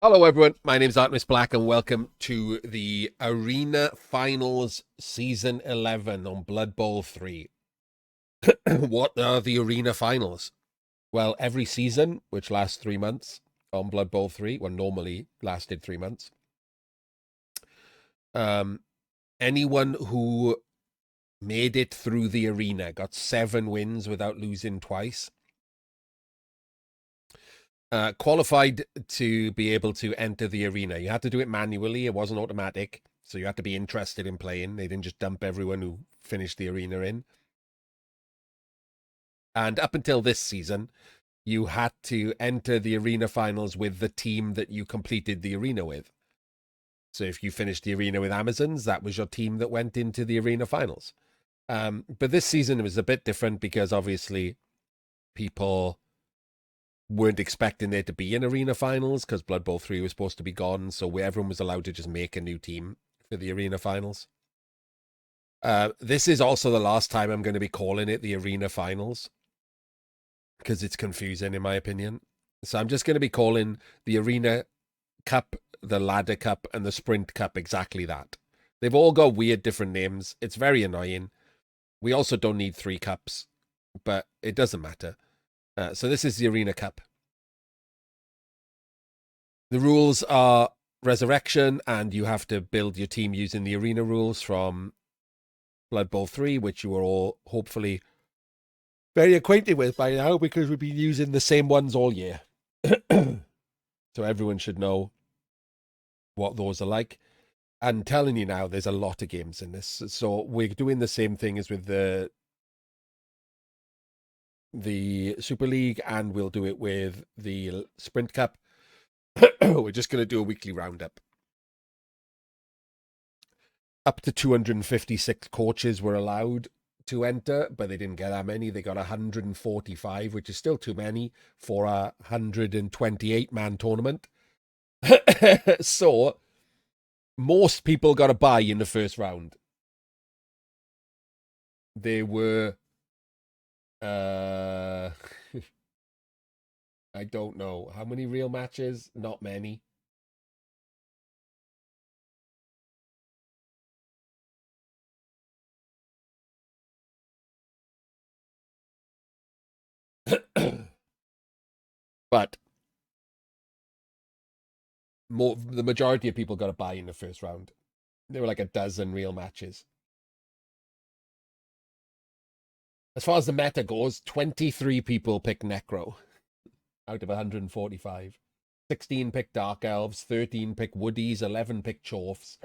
Hello, everyone. My name is Artemis Black, and welcome to the Arena Finals Season 11 on Blood Bowl 3. What are the Arena Finals? Well, every season, which lasts 3 months on Blood Bowl 3, well, normally lasted 3 months, um, anyone who made it through the arena got 7 wins without losing twice. Qualified to be able to enter the arena. You had to do it manually. It wasn't automatic. So you had to be interested in playing. They didn't just dump everyone who finished the arena in. And up until this season, you had to enter the arena finals with the team that you completed the arena with. So if you finished the arena with Amazons, that was your team that went into the arena finals. But this season it was a bit different because obviously people weren't expecting there to be an arena finals because Blood Bowl 3 was supposed to be gone. So everyone was allowed to just make a new team for the arena finals. This is also the last time I'm going to be calling it the arena finals because it's confusing in my opinion. So I'm just going to be calling the arena cup, the ladder cup, and the sprint cup exactly that. They've all got weird different names. It's very annoying. We also don't need 3 cups, but it doesn't matter. So this is the arena cup. The rules are resurrection, and you have to build your team using the arena rules from Blood Bowl 3, which you are all hopefully very acquainted with by now because we've been using the same ones all year. So everyone should know what those are like. I'm telling you now, there's a lot of games in this. So we're doing the same thing as with the Super League, and we'll do it with the Sprint Cup. We're just going to do a weekly roundup. Up to 256 coaches were allowed to enter, but they didn't get that many. They got 145, which is still too many for a 128-man tournament. So most people got a bye in the first round. There were I don't know how many real matches. Not many. But the majority of people got a bye in the first round. There were like a dozen real matches. As far as the meta goes, 23 people picked Necro out of 145. 16 picked Dark Elves, 13 picked Woodies, 11 picked Chorfs,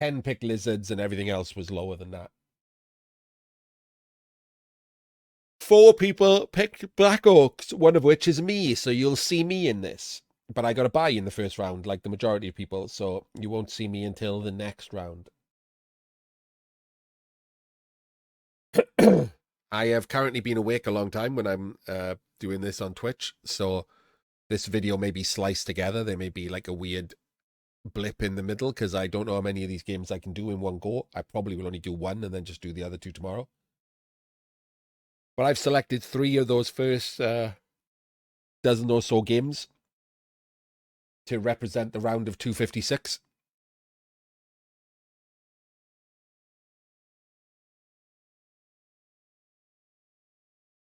10 picked Lizards, and everything else was lower than that. 4 people picked Black Orcs, one of which is me, so you'll see me in this. But I got a bye in the first round, like the majority of people, so you won't see me until the next round. I have currently been awake a long time when I'm doing this on Twitch, so this video may be sliced together. There may be like a weird blip in the middle because I don't know how many of these games I can do in one go. I probably will only do one and then just do the other 2 tomorrow. But I've selected 3 of those first dozen or so games to represent the round of 256.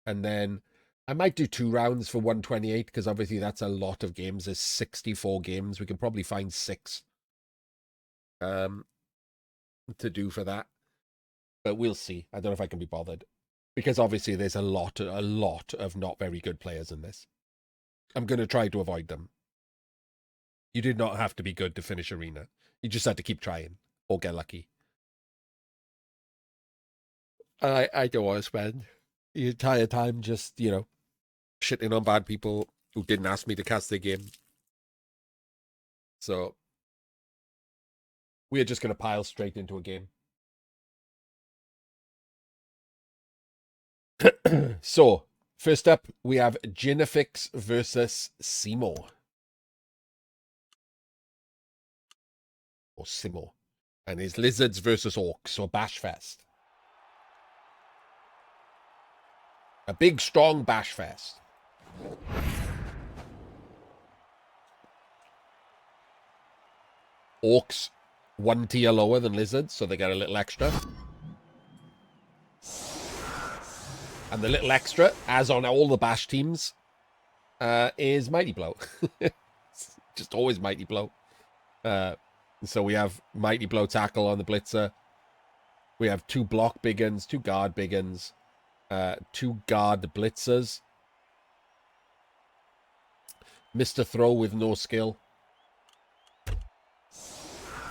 And then I might do 2 rounds for 128 because obviously that's a lot of games. There's 64 games. We can probably find 6 um, to do for that. But we'll see. I don't know if I can be bothered. Because obviously there's a lot of not very good players in this. I'm going to try to avoid them. You did not have to be good to finish Arena. You just had to keep trying or get lucky. I don't want to spend the entire time just, shitting on bad people who didn't ask me to cast their game. So we are just going to pile straight into a game. So, first up, we have Ginifix versus Simo. Or Simo. And his Lizards versus Orcs, or Bashfest. A big, strong Bashfest. Orcs, 1 tier lower than lizards, so they get a little extra. And the little extra, as on all the bash teams, is Mighty Blow. Just always Mighty Blow. So we have Mighty Blow tackle on the Blitzer. We have 2 block big uns, 2 guard big uns, 2 guard Blitzers. Mr. Throw with no skill.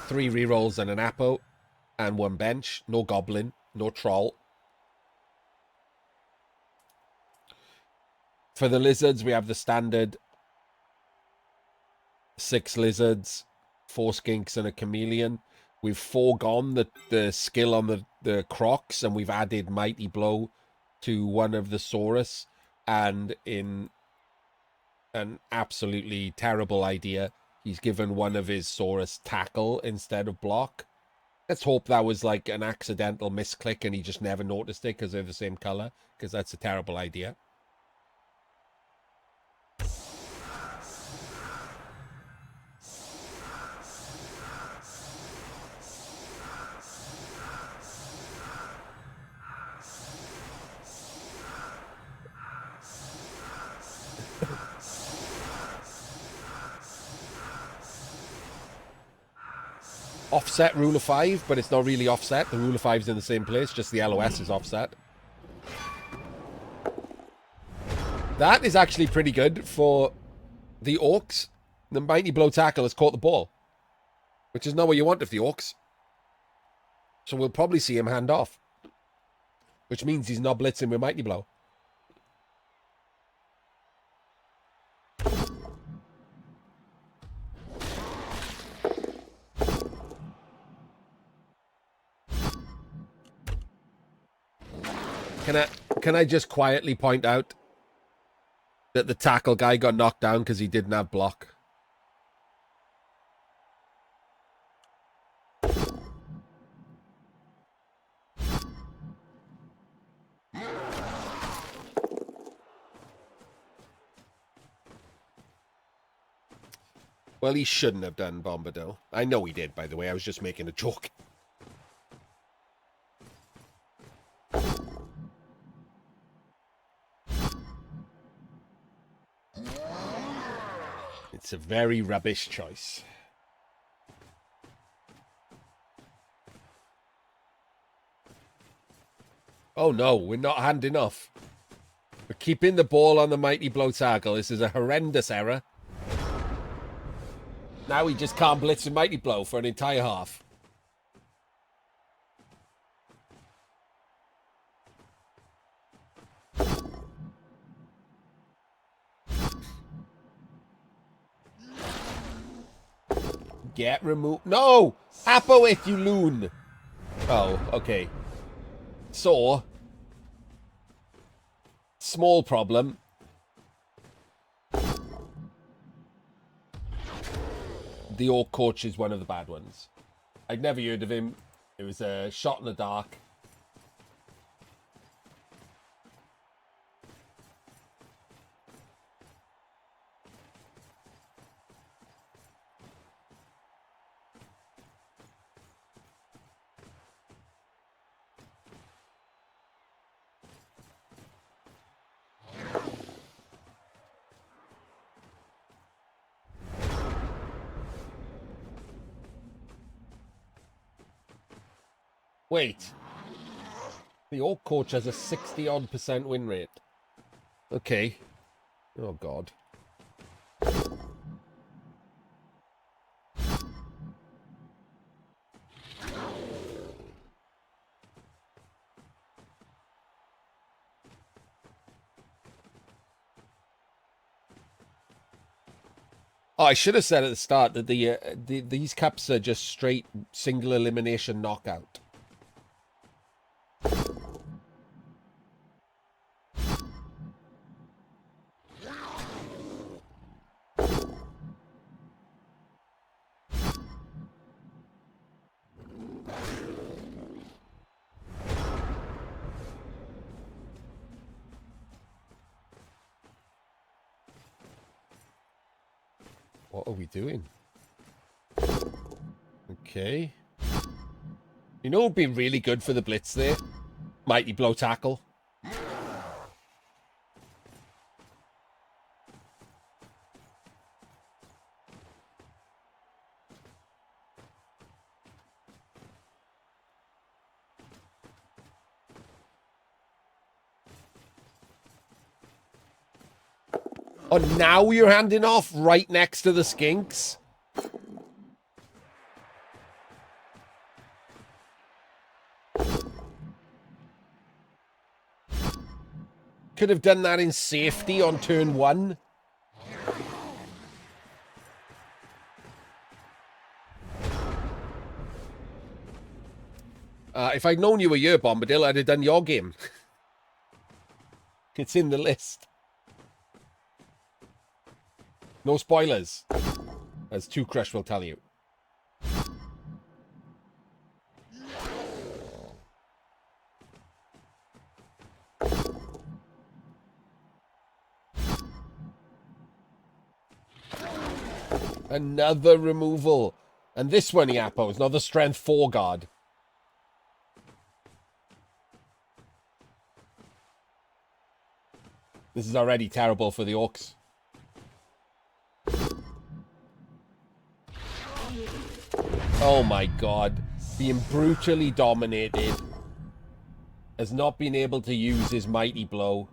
3 rerolls and an Apo. And 1 bench. No Goblin. No Troll. For the Lizards, we have the standard 6 Lizards, 4 Skinks, and a Chameleon. We've foregone the skill on the Crocs, and we've added Mighty Blow to one of the Saurus. And in an absolutely terrible idea, he's given one of his Saurus tackle instead of block. Let's hope that was like an accidental misclick and he just never noticed it because they're the same color, because that's a terrible idea. Offset rule of 5, but it's not really offset. The rule of 5 is in the same place, just the LOS is offset. That is actually pretty good for the Orcs. The Mighty Blow tackle has caught the ball, which is not what you want of the Orcs. So we'll probably see him hand off, which means he's not blitzing with Mighty Blow. Can I just quietly point out that the tackle guy got knocked down because he didn't have block? Well, he shouldn't have done, Bombadil. I know he did, by the way. I was just making a joke. It's a very rubbish choice. Oh no, we're not handing off. We're keeping the ball on the Mighty Blow tackle. This is a horrendous error. Now he just can't blitz with Mighty Blow for an entire half. Get removed. No! Apo it, you loon! Oh, okay. So, small problem. The Orc coach is one of the bad ones. I'd never heard of him. It was a shot in the dark. Wait. The Orc coach has a 60-odd% win rate. Okay. Oh, God. Oh, I should have said at the start that these cups are just straight single elimination knockout. What are we doing? Okay. You know what would be really good for the blitz there? Mighty blow tackle. Oh, now you're handing off right next to the skinks? Could have done that in safety on turn 1. If I'd known you were here, Bombadil, I'd have done your game. It's in the list. No spoilers. As 2 Crush will tell you. Another removal. And this one, Iapo, is another strength 4 guard. This is already terrible for the Orcs. Oh my god. Being brutally dominated. Has not been able to use his mighty blow.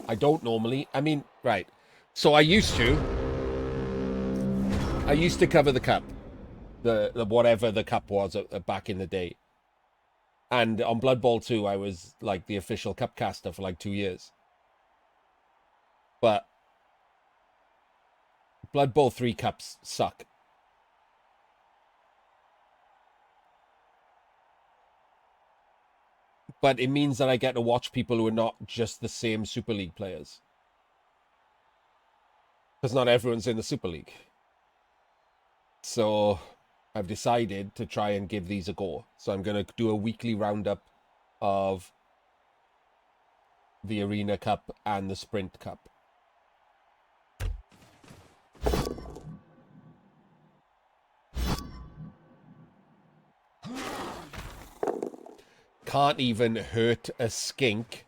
I don't normally. I mean, right. So I used to cover the cup. The whatever the cup was back in the day. And on Blood Bowl 2, I was like the official cup caster for like 2 years. But Blood Bowl 3 cups suck. But it means that I get to watch people who are not just the same Super League players. Because not everyone's in the Super League. So I've decided to try and give these a go. So I'm going to do a weekly roundup of the Arena Cup and the Sprint Cup. Can't even hurt a skink.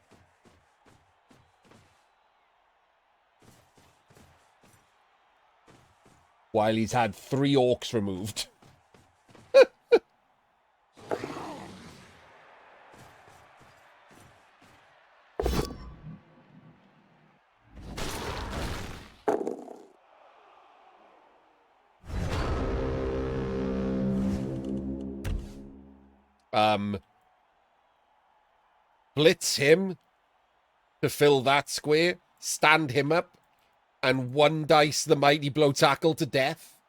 While he's had 3 orcs removed. Blitz him to fill that square, stand him up, and 1 dice the mighty blow tackle to death.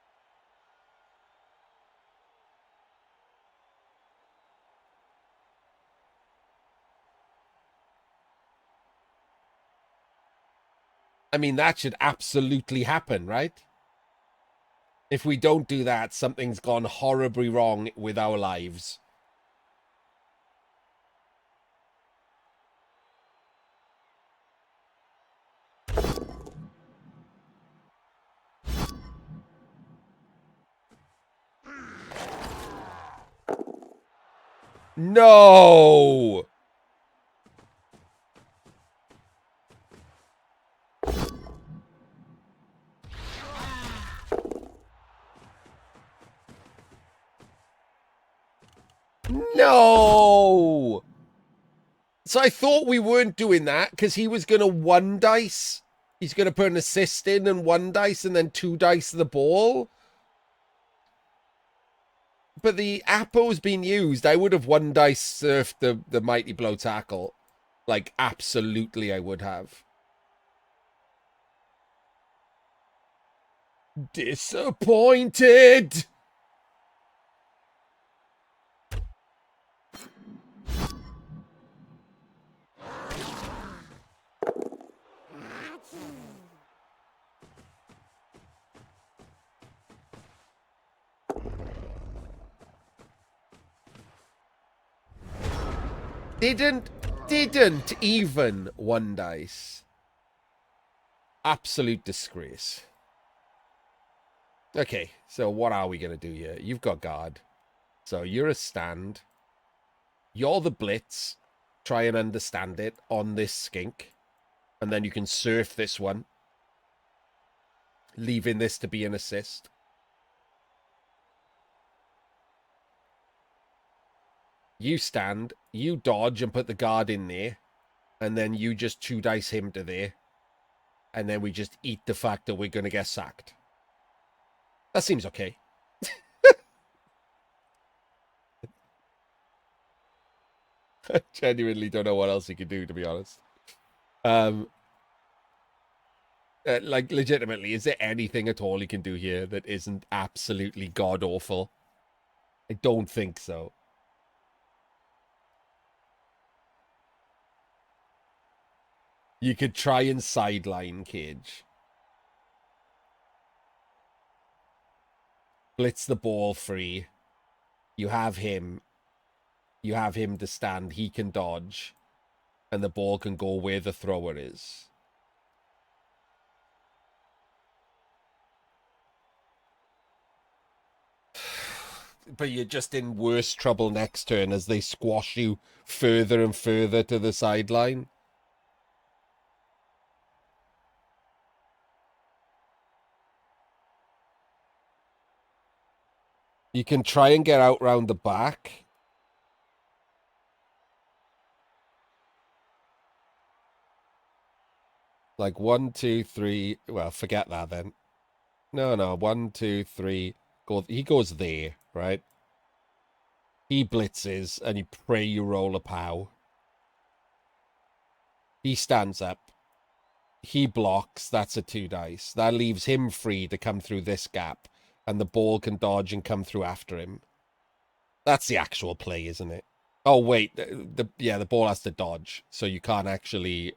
I mean, that should absolutely happen, right? If we don't do that, something's gone horribly wrong with our lives. No! No! So I thought we weren't doing that because he was going to 1 dice. He's going to put an assist in and 1 dice and then 2 dice the ball. But the Apo's been used. I would have 1 dice surfed the mighty blow tackle. Like, absolutely I would have. Disappointed! Didn't even 1 dice. Absolute disgrace. Okay, so what are we going to do here? You've got guard. So you're a stand. You're the blitz. Try and understand it on this skink. And then you can surf this one. Leaving this to be an assist. You stand. You dodge and put the guard in there. And then you just 2-dice him to there. And then we just eat the fact that we're going to get sacked. That seems okay. I genuinely don't know what else he could do, to be honest. Like, legitimately, is there anything at all he can do here that isn't absolutely god-awful? I don't think so. You could try and sideline Cage. Blitz the ball free. You have him. You have him to stand. He can dodge. And the ball can go where the thrower is. But you're just in worse trouble next turn as they squash you further and further to the sideline. You can try and get out round the back. Like 1, 2, 3. Well, forget that then. No. 1, 2, 3. He goes there, right? He blitzes, and you pray you roll a pow. He stands up. He blocks. That's a 2-dice. That leaves him free to come through this gap, and the ball can dodge and come through after him. That's the actual play, isn't it? Oh, wait. The ball has to dodge, so you can't actually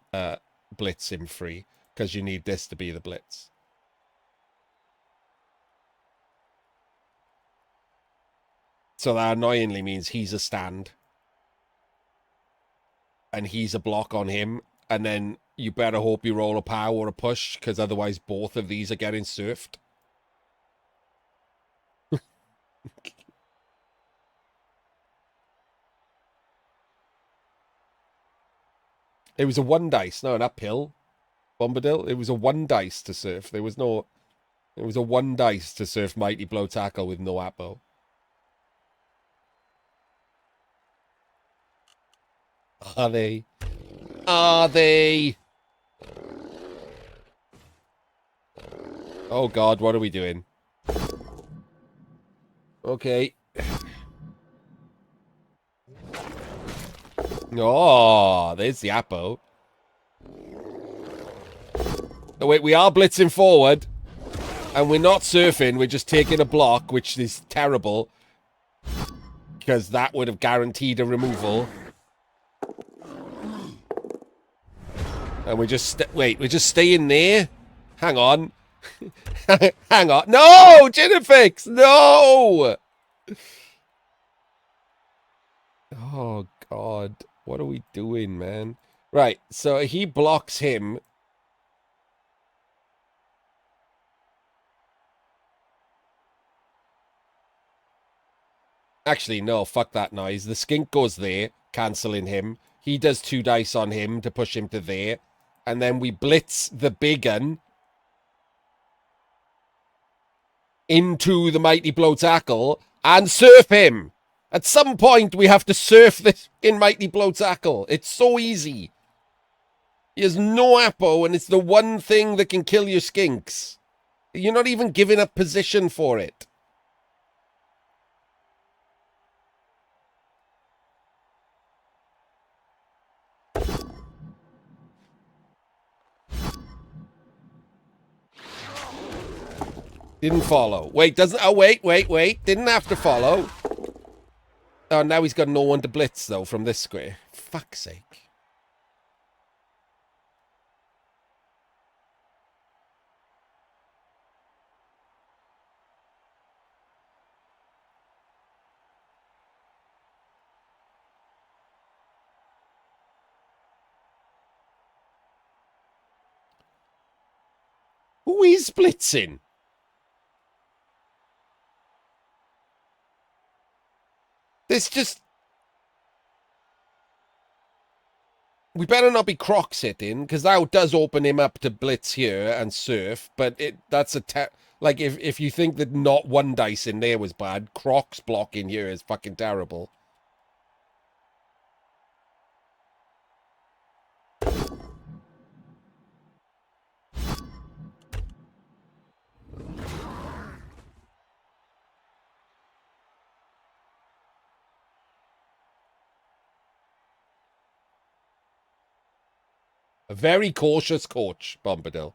blitz him free, because you need this to be the blitz. So that annoyingly means he's a stand. And he's a block on him. And then you better hope you roll a power or a push, because otherwise both of these are getting surfed. It was a 1-dice, no, an uphill. Bombadil. It was a 1-dice to surf. It was a 1-dice to surf Mighty Blow Tackle with no Apo. Are they? Are they? Oh God, what are we doing? Okay. Oh, there's the Apo. Oh, wait, we are blitzing forward. And we're not surfing, we're just taking a block, which is terrible. Because that would have guaranteed a removal. And we're just... we're just staying there? Hang on. Hang on. No! Genifix! No! Oh, God. What are we doing, man? Right, so he blocks him. Actually, no, fuck that noise. The skink goes there, cancelling him. He does 2-dice on him to push him to there. And then we blitz the big un into the Mighty Blow Tackle and surf him. At some point, we have to surf this in Mighty Blow Tackle. It's so easy. He has no Apo, and it's the one thing that can kill your skinks. You're not even giving up position for it. Didn't follow. Wait, doesn't... Oh, wait. Didn't have to follow. Oh, now he's got no one to blitz, though, from this square. Fuck's sake. Who is blitzing? This just... We better not be Crocs hitting, because that does open him up to blitz here and surf, but that's a... Like, if you think that not one dice in there was bad, Crocs blocking here is fucking terrible. A very cautious coach, Bombadil.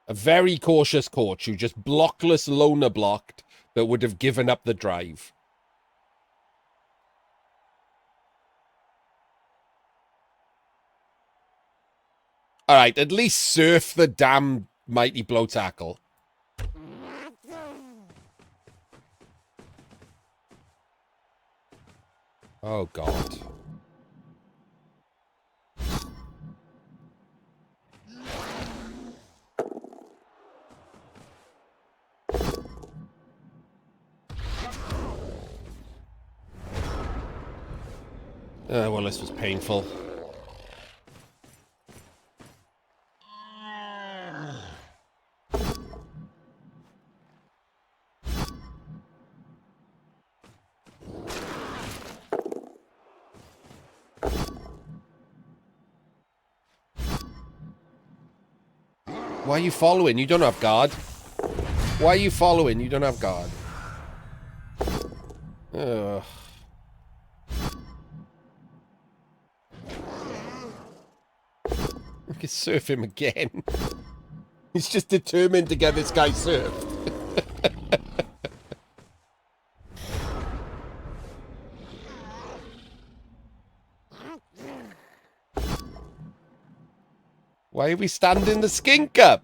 A very cautious coach who just blockless loner blocked that would have given up the drive. All right, at least surf the damn mighty blow tackle. Oh, God. Well, this was painful. Why are you following? You don't have guard. Why are you following? You don't have guard. Ugh. I can surf him again. He's just determined to get this guy surfed. Why are we standing the skink up?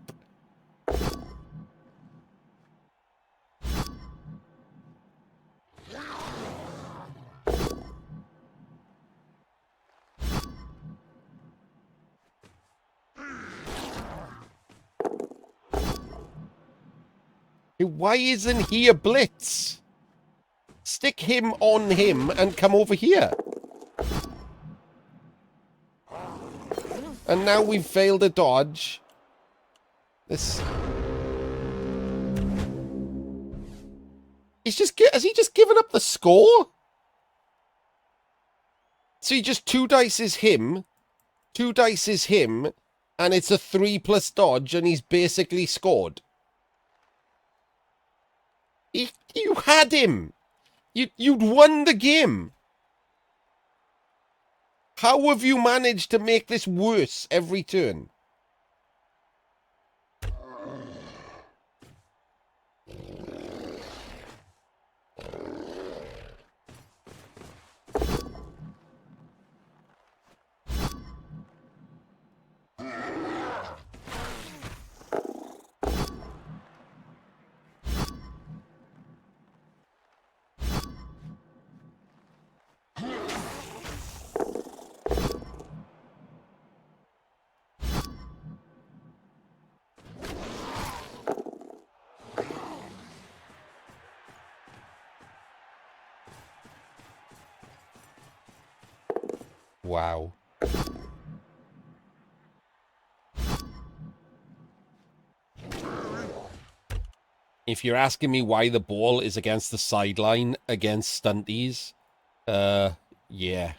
Why isn't he a blitz? Stick him on him and come over here. And now we've failed a dodge. This... Has he just given up the score? So he just 2 dices him, 2 dices him, and it's a 3+ dodge, and he's basically scored. You had him. You'd won the game. How have you managed to make this worse every turn? Wow. If you're asking me why the ball is against the sideline against stunties, yeah.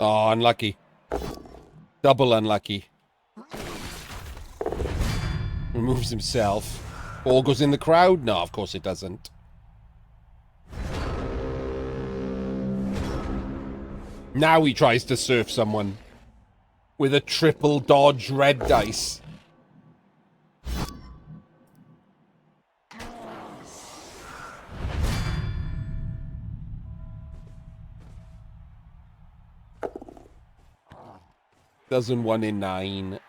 Oh, unlucky. Double unlucky. Removes himself. Ball goes in the crowd? No, of course it doesn't. Now he tries to surf someone with a triple dodge red dice. Dozen 1 in 9.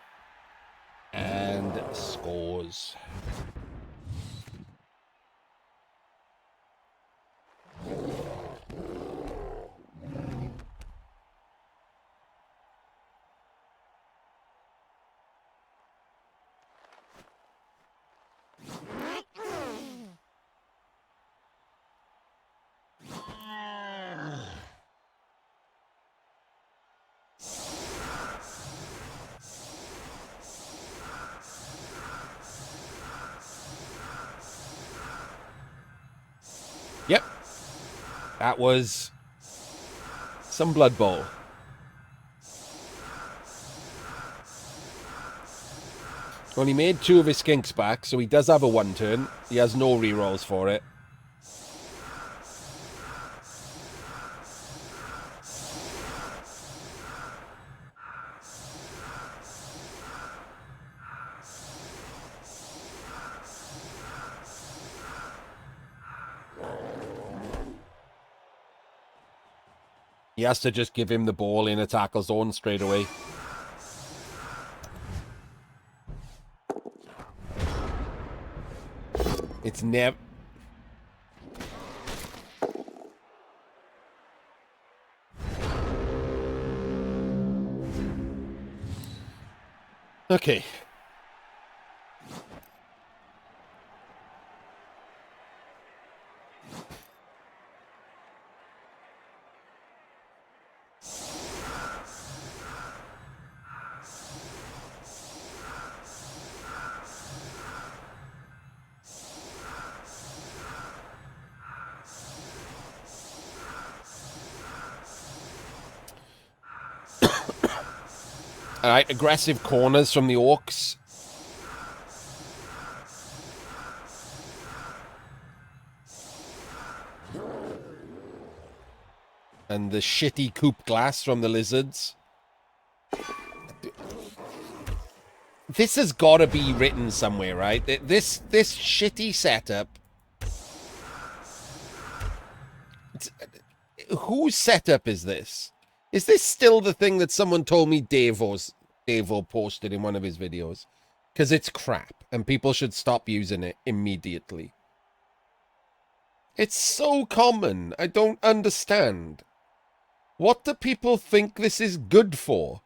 And scores. Yep. That was some Blood Bowl. Well, he made 2 of his skinks back, so he does have a 1 turn. He has no rerolls for it. He has to just give him the ball in a tackle zone straight away. It's never... Okay. All right, aggressive corners from the Orcs. And the shitty coupe glass from the Lizards. This has got to be written somewhere, right? This shitty setup. Whose setup is this? Is this still the thing that someone told me Davo posted in one of his videos? Because it's crap, and people should stop using it immediately. It's so common. I don't understand. What do people think this is good for?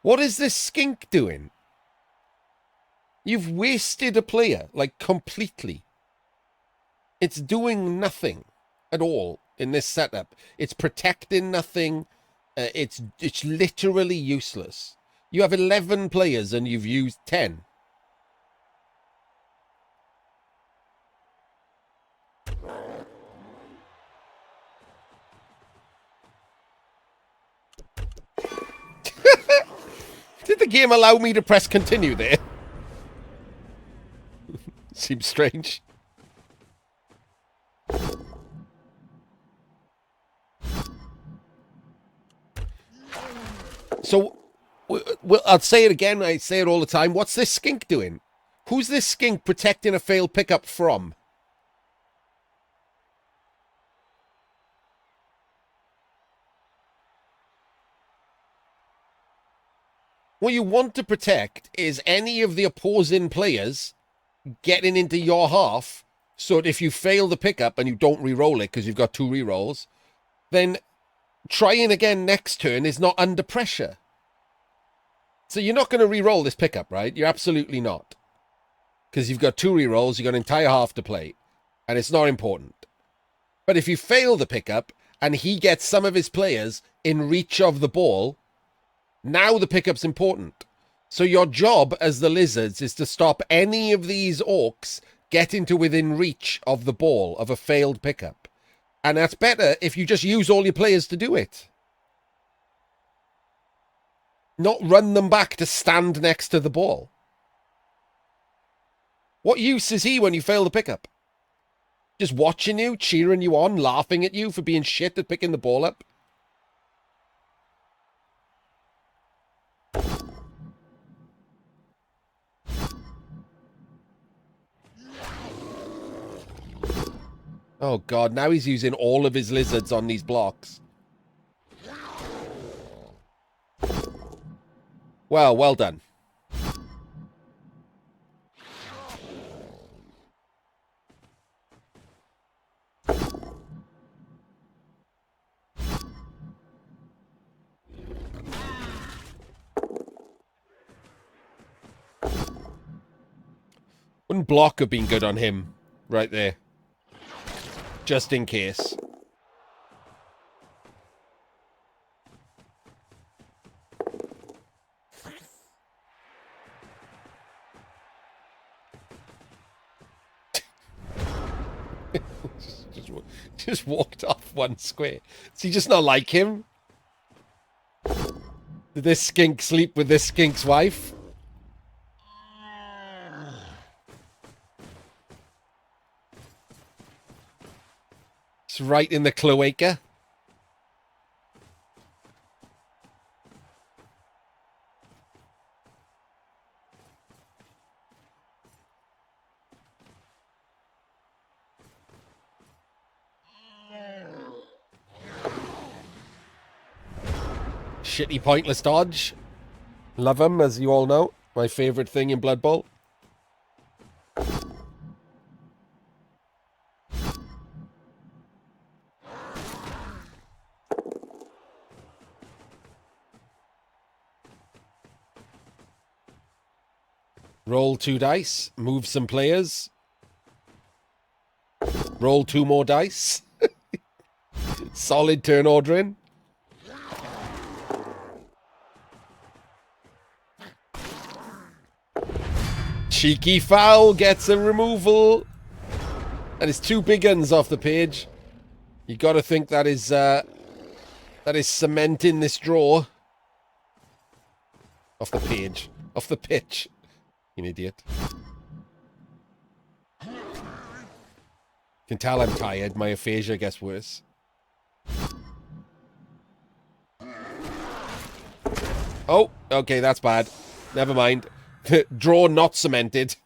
What is this skink doing? You've wasted a player, like, completely. It's doing nothing at all in this setup. It's protecting nothing. It's literally useless. You have 11 players and you've used 10. Did the game allow me to press continue there? Seems strange. So, well, I'll say it again. I say it all the time. What's this skink doing? Who's this skink protecting a failed pickup from? What you want to protect is any of the opposing players getting into your half, so that if you fail the pickup and you don't re-roll it because you've got 2 re-rolls, then trying again next turn is not under pressure. So you're not going to re-roll this pickup, right? You're absolutely not. Because you've got 2 re-rolls, you've got an entire half to play, and it's not important. But if you fail the pickup and he gets some of his players in reach of the ball, now the pickup's important. So your job as the Lizards is to stop any of these Orcs get into within reach of the ball of a failed pickup. And that's better if you just use all your players to do it. Not run them back to stand next to the ball. What use is he when you fail the pickup? Just watching you, cheering you on, laughing at you for being shit at picking the ball up? Oh god, now he's using all of his lizards on these blocks. Well done. Wouldn't block have been good on him right there. Just in case. just walked off one square. Does he just not like him? Did this skink sleep with this skink's wife? It's right in the cloaca. Shitty pointless dodge. Love him, as you all know. My favourite thing in Blood Bowl. Roll 2 dice. Move some players. Roll 2 more dice. Solid turn ordering. Cheeky foul gets a removal. And it's 2 big uns off the page. You got to think that is cementing this draw. Off the page. Off the pitch. You idiot. Can tell I'm tired. My aphasia gets worse. Oh, okay, that's bad. Never mind. Draw not cemented.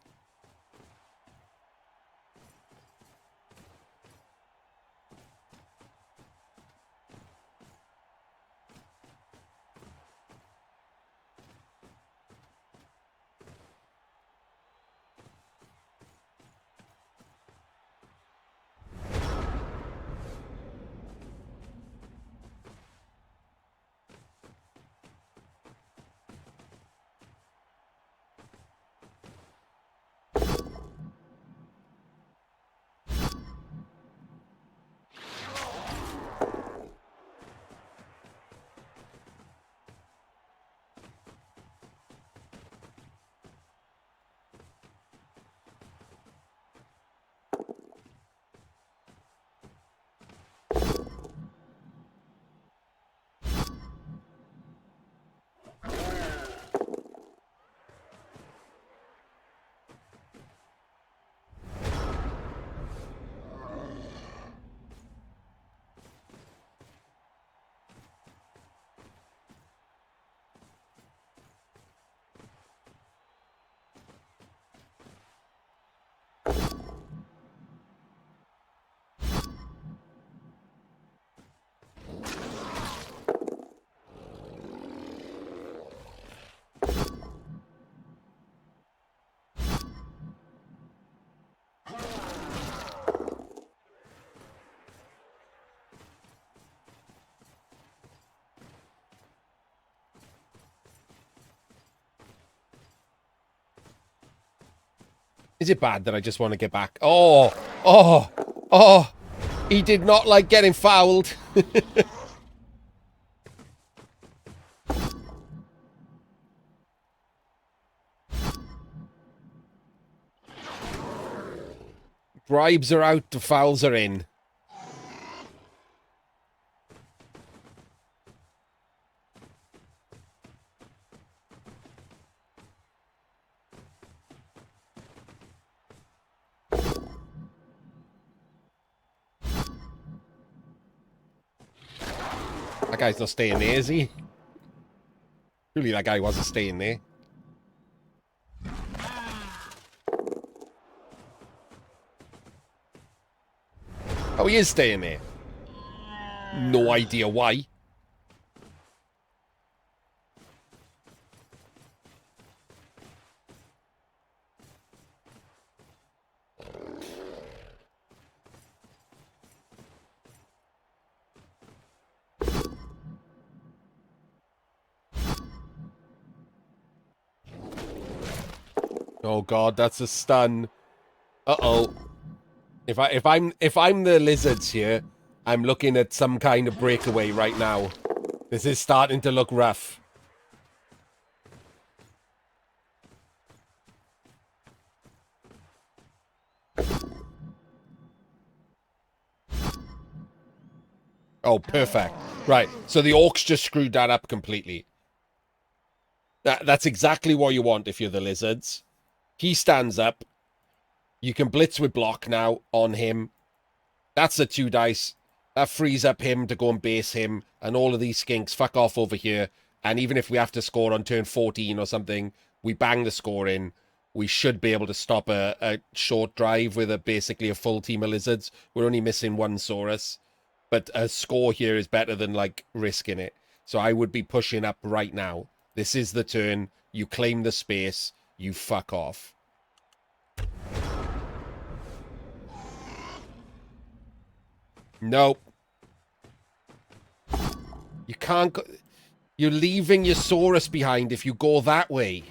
Is it bad that I just want to get back? Oh! Oh! Oh! He did not like getting fouled. Bribes are out, the fouls are in. That guy's not staying there, is he? Surely that guy wasn't staying there. Oh, he is staying there. No idea why. Oh god, that's a stun. Uh-oh. If I'm the lizards here, I'm looking at some kind of breakaway right now. This is starting to look rough. Oh, perfect. Right, so the orcs just screwed that up completely. That's exactly what you want if you're the lizards. He stands up. You can blitz with block now on him. That's the 2 dice. That frees up him to go and base him. And all of these skinks fuck off over here. And even if we have to score on turn 14 or something, we bang the score in. We should be able to stop a short drive with basically a full team of lizards. We're only missing 1 Saurus. But a score here is better than, like, risking it. So I would be pushing up right now. This is the turn. You claim the space. You fuck off. Nope. You can't go... You're leaving your Saurus behind if you go that way.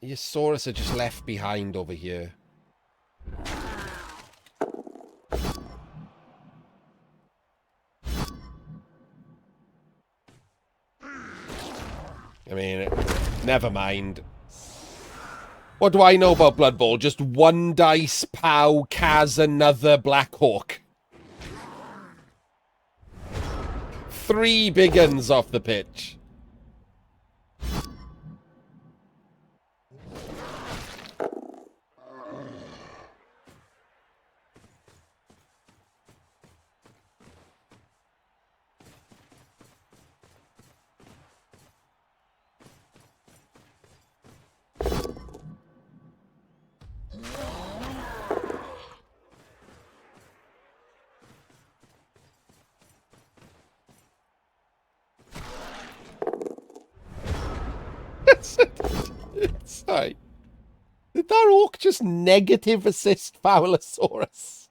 Your Saurus are just left behind over here. I mean, never mind. What do I know about Blood Bowl? Just 1 dice, pow, Kaz, another Black Hawk. 3 big uns off the pitch. Sorry. Did that orc just negative assist Fowlosaurus?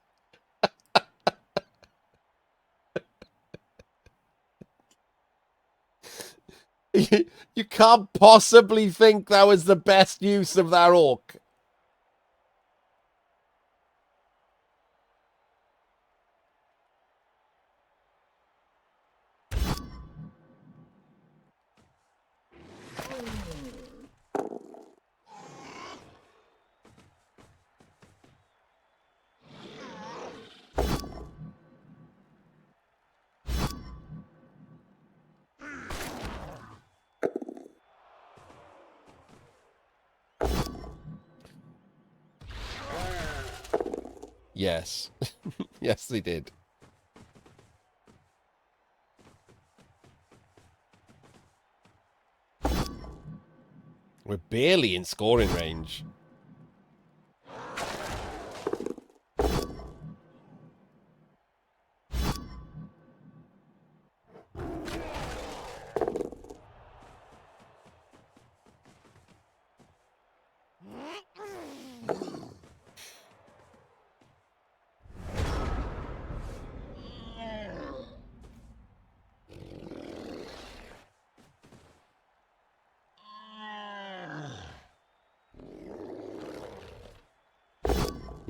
You can't possibly think that was the best use of that orc. Yes. Yes, they did. We're barely in scoring range.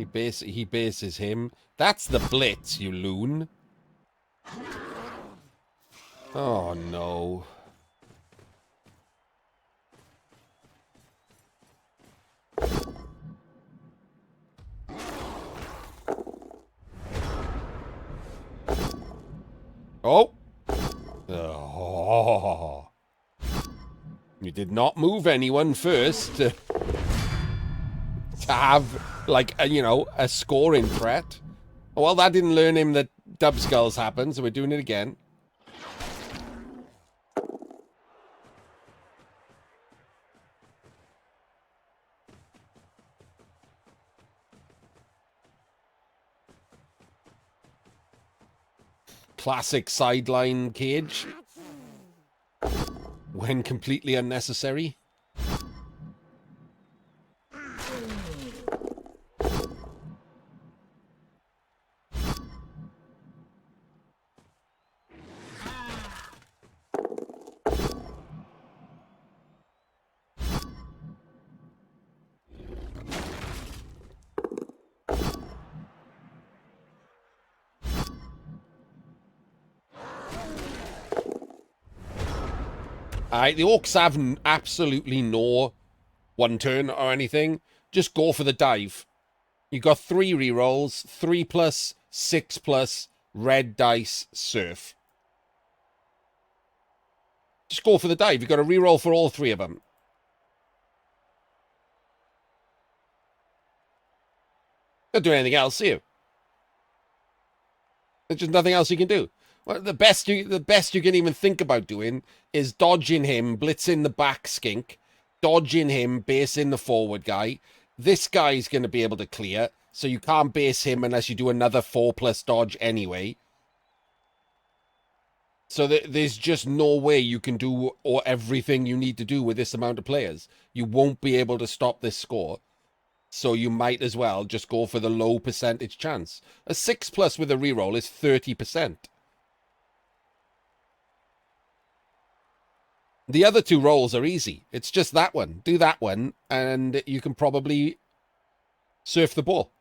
He bases him. That's the blitz, you loon. Oh, no. Oh. Oh. You did not move anyone first to have, like, a scoring threat. Well, that didn't learn him that dub skulls happen, so we're doing it again. Classic sideline cage. When completely unnecessary. Alright, the Orcs have absolutely no one turn or anything. Just go for the dive. You got 3 rerolls, 3+, 6+, red dice, surf. Just go for the dive. You got a reroll for all 3 of them. Don't do anything else, do you? There's just nothing else you can do. Well, the best you can even think about doing is dodging him, blitzing the back skink, dodging him, basing the forward guy. This guy's going to be able to clear, so you can't base him unless you do another 4+ dodge anyway. So there's just no way you can do everything you need to do with this amount of players. You won't be able to stop this score. So you might as well just go for the low percentage chance. A 6+ with a reroll is 30%. The other 2 rolls are easy. It's just that one. Do that one, and you can probably surf the ball.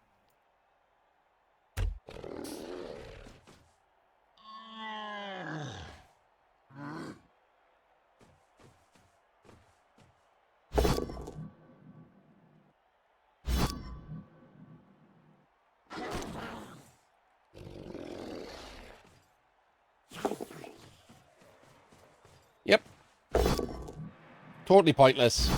Yep. Totally pointless.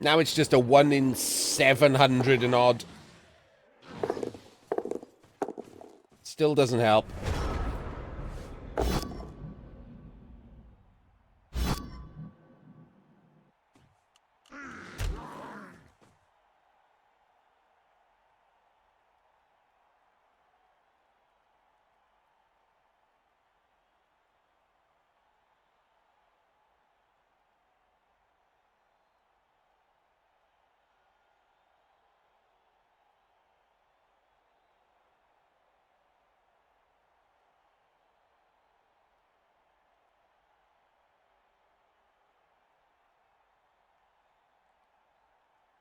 Now it's just a 1 in 700 and odd. Still doesn't help.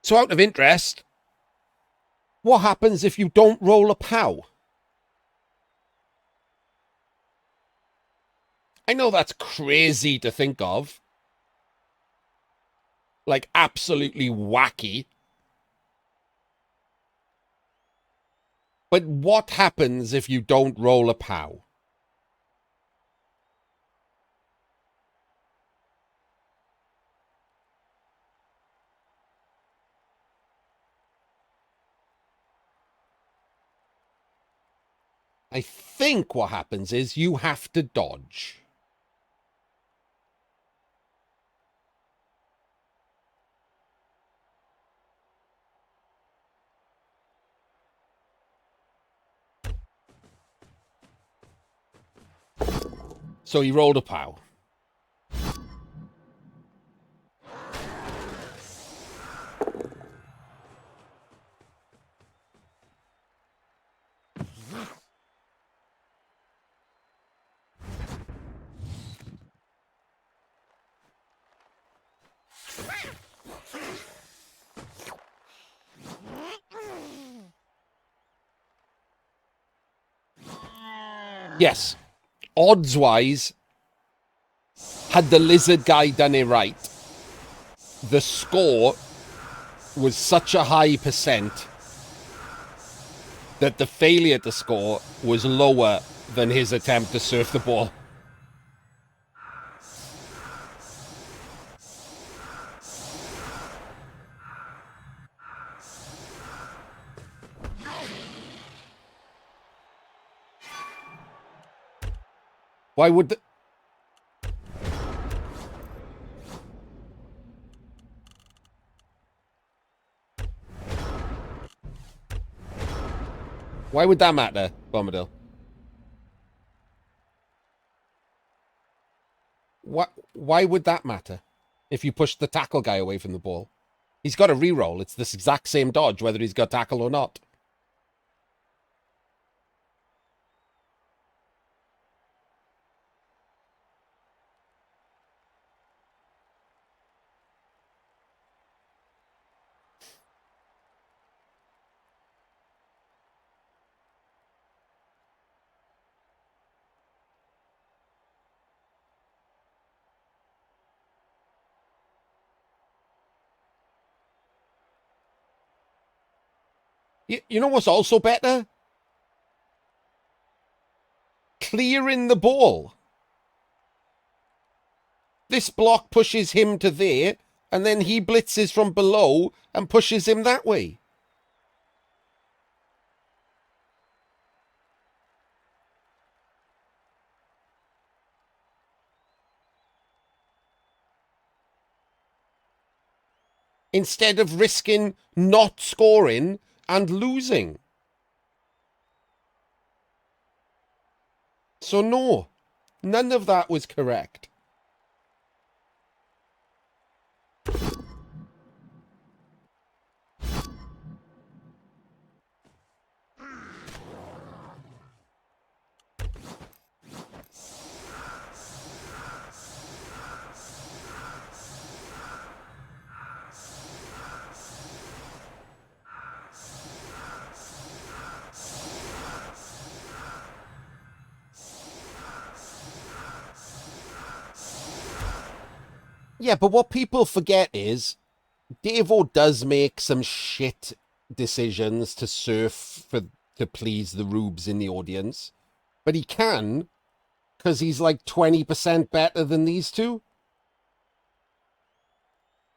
So out of interest, what happens if you don't roll a POW? I know that's crazy to think of. Like, absolutely wacky. But what happens if you don't roll a POW? I think what happens is you have to dodge. So he rolled a POW. Yes. Odds-wise, had the lizard guy done it right, the score was such a high percent that the failure to score was lower than his attempt to surf the ball. Why would the... Why would that matter, Bombadil? Why would that matter if you push the tackle guy away from the ball? He's got a re-roll. It's this exact same dodge, whether he's got tackle or not. You know what's also better? Clearing the ball. This block pushes him to there, and then he blitzes from below and pushes him that way. Instead of risking not scoring and losing. So no, none of that was correct. Yeah, but what people forget is Davo does make some shit decisions to surf to please the rubes in the audience, but he can because he's like 20% better than these two.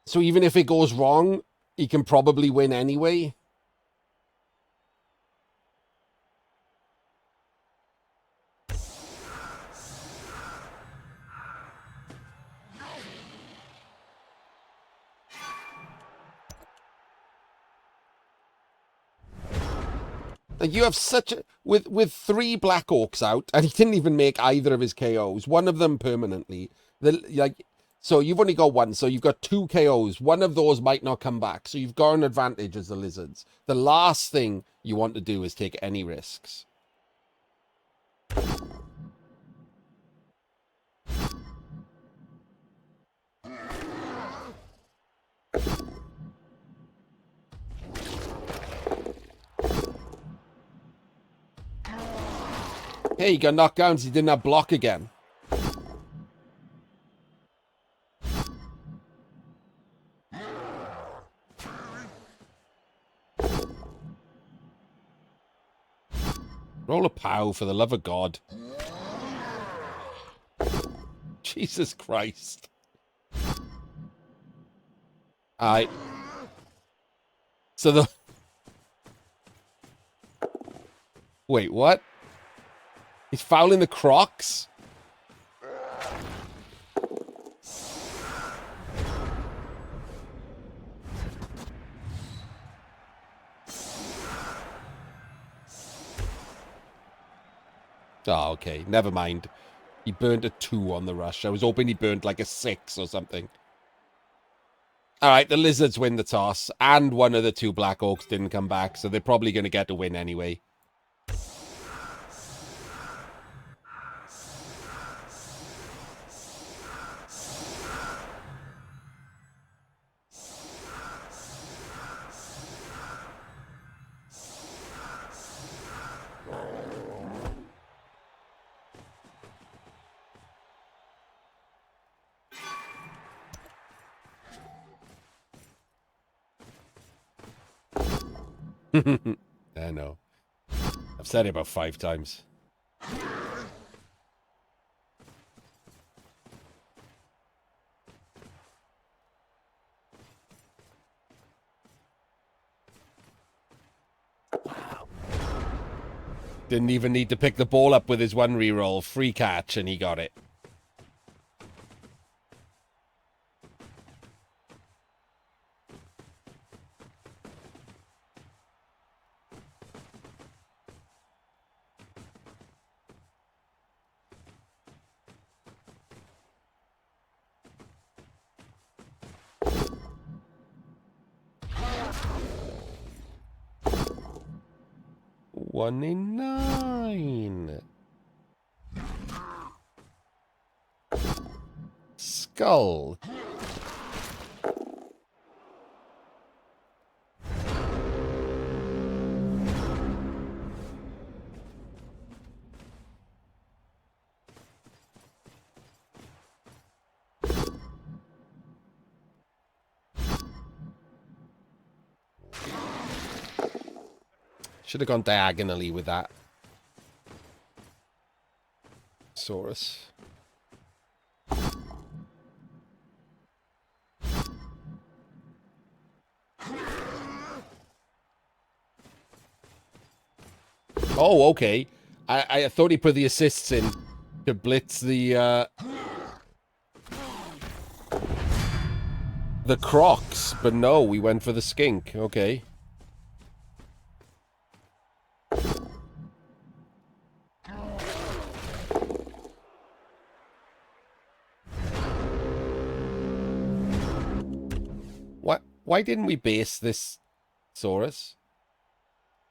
So even if it goes wrong, he can probably win anyway. Like you have such a with three Black Orcs out, and he didn't even make either of his KOs. One of them permanently. So you've only got one. So you've got two KOs. One of those might not come back. So you've got an advantage as the lizards. The last thing you want to do is take any risks. Hey, he got knocked down. So he didn't have block again. Roll a pow for the love of God. Jesus Christ. Alright. So the... Wait, what? He's fouling the Crocs? Oh, okay. Never mind. He burned a 2 on the rush. I was hoping he burned like a 6 or something. All right, the Lizards win the toss, and one of the two Black Orcs didn't come back, so they're probably going to get a win anyway. I know. I've said it about 5 times. Didn't even need to pick the ball up with his one reroll. Free catch, and he got it. One in 9. Skull. Should have gone diagonally with that. Saurus. Oh, okay. I thought he put the assists in to blitz the Crocs, but no, we went for the skink. Okay. Why didn't we base this Saurus?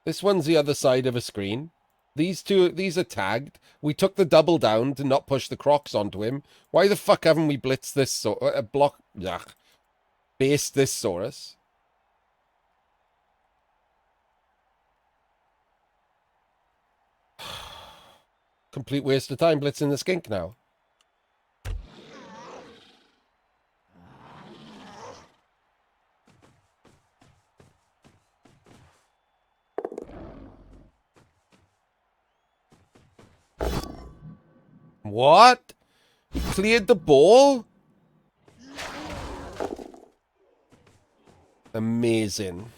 This one's the other side of a screen. These are tagged. We took the double down to not push the Crocs onto him. Why the fuck haven't we blitzed this based this Saurus? Complete waste of time blitzing the skink now. What? He cleared the ball? Amazing.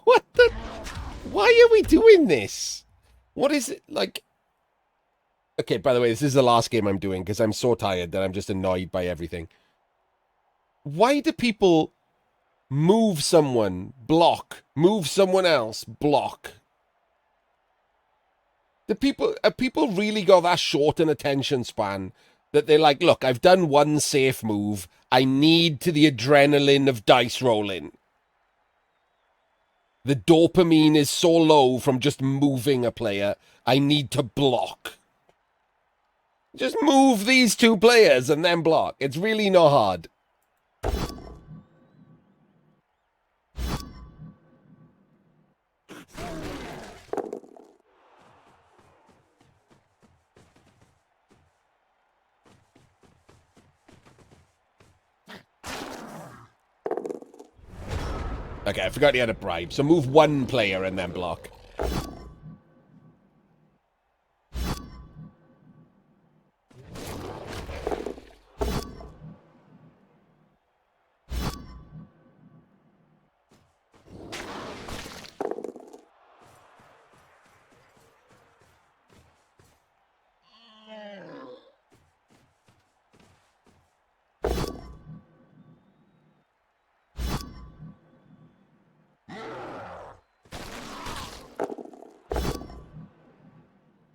What the? Why are we doing this? What is it like? Okay, by the way, this is the last game I'm doing because I'm so tired that I'm just annoyed by everything. Why do people move someone, block, move someone else, block? Have people really got that short an attention span that they're like, look, I've done one safe move. I need to the adrenaline of dice rolling. The dopamine is so low from just moving a player. I need to block. Just move these 2 players and then block. It's really not hard. Okay, I forgot he had a bribe. So move 1 player and then block.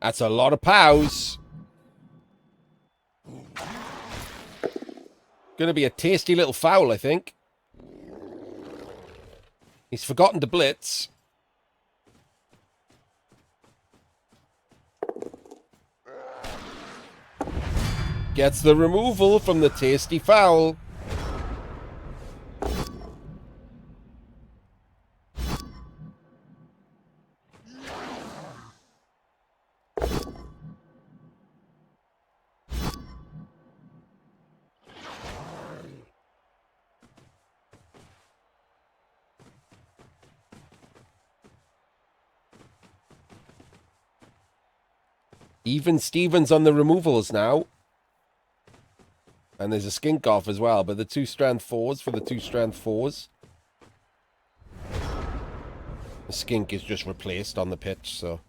That's a lot of pows. Gonna be a tasty little foul, I think. He's forgotten to blitz. Gets the removal from the tasty foul. Even Stevens on the removals now. And there's a skink off as well, but the 2 strength 4s for the 2 strength 4s. The skink is just replaced on the pitch, so.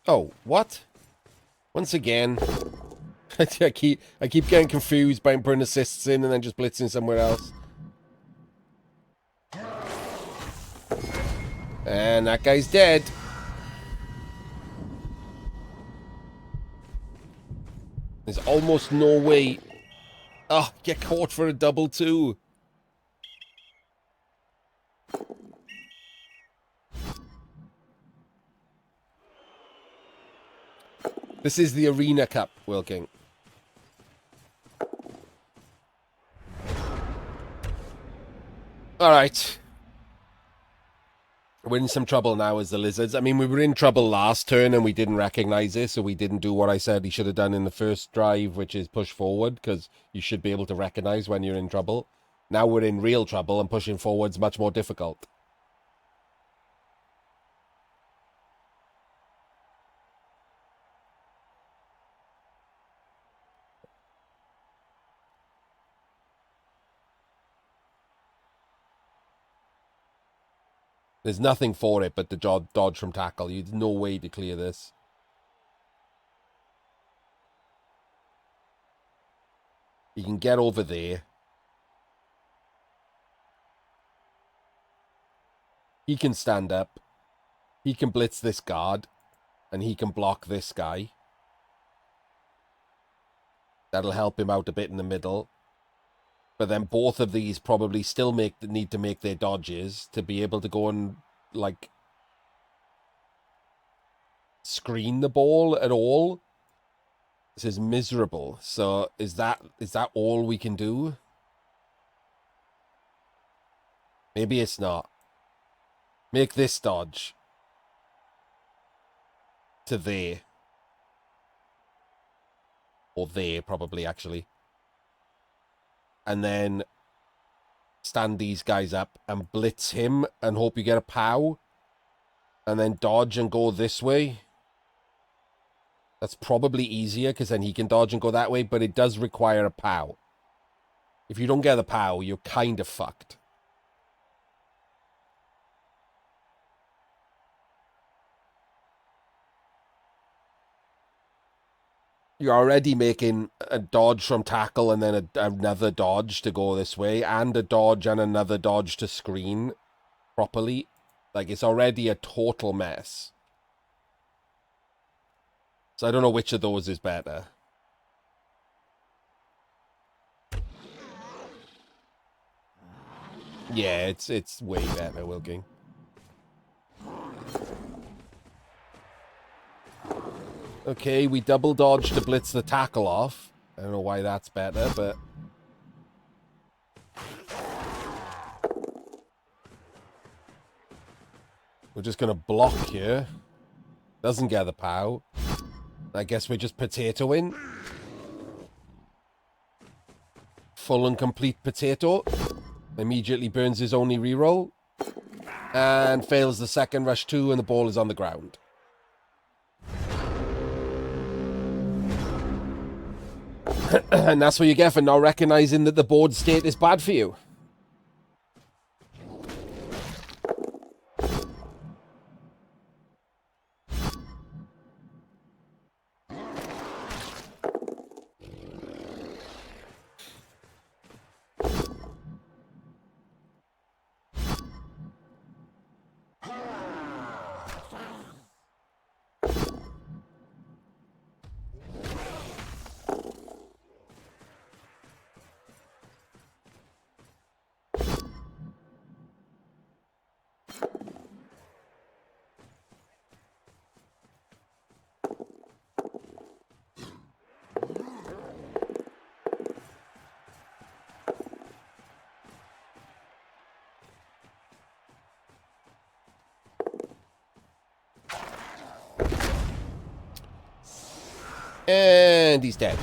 Oh, what? Once again. I keep getting confused by putting assists in and then just blitzing somewhere else. And that guy's dead. There's almost no way. Oh, get caught for a double too. This is the Arena Cup, Wilking. Alright. We're in some trouble now as the Lizards. I mean, we were in trouble last turn and we didn't recognize it, so we didn't do what I said he should have done in the first drive, which is push forward, because you should be able to recognize when you're in trouble. Now we're in real trouble and pushing forward's much more difficult. There's nothing for it but the dodge from tackle. There's no way to clear this. You can get over there. He can stand up. He can blitz this guard. And he can block this guy. That'll help him out a bit in the middle. But then both of these probably still need to make their dodges to be able to go and, like, screen the ball at all. This is miserable. So is that all we can do? Maybe it's not. Make this dodge. To there. Or there, probably, actually. And then stand these guys up and blitz him and hope you get a POW. And then dodge and go this way. That's probably easier because then he can dodge and go that way, but it does require a POW. If you don't get the POW, you're kind of fucked. You're already making a dodge from tackle and then another dodge to go this way, and a dodge and another dodge to screen properly. Like, it's already a total mess. So I don't know which of those is better. Yeah, it's way better, Wilking. Okay, we double dodge to blitz the tackle off. I don't know why that's better, but... we're just going to block here. Doesn't get the POW. I guess we're just potatoing. Full and complete potato. Immediately burns his only reroll. And fails the second rush too, and the ball is on the ground. And that's what you get for not recognizing that the board state is bad for you. And he's dead.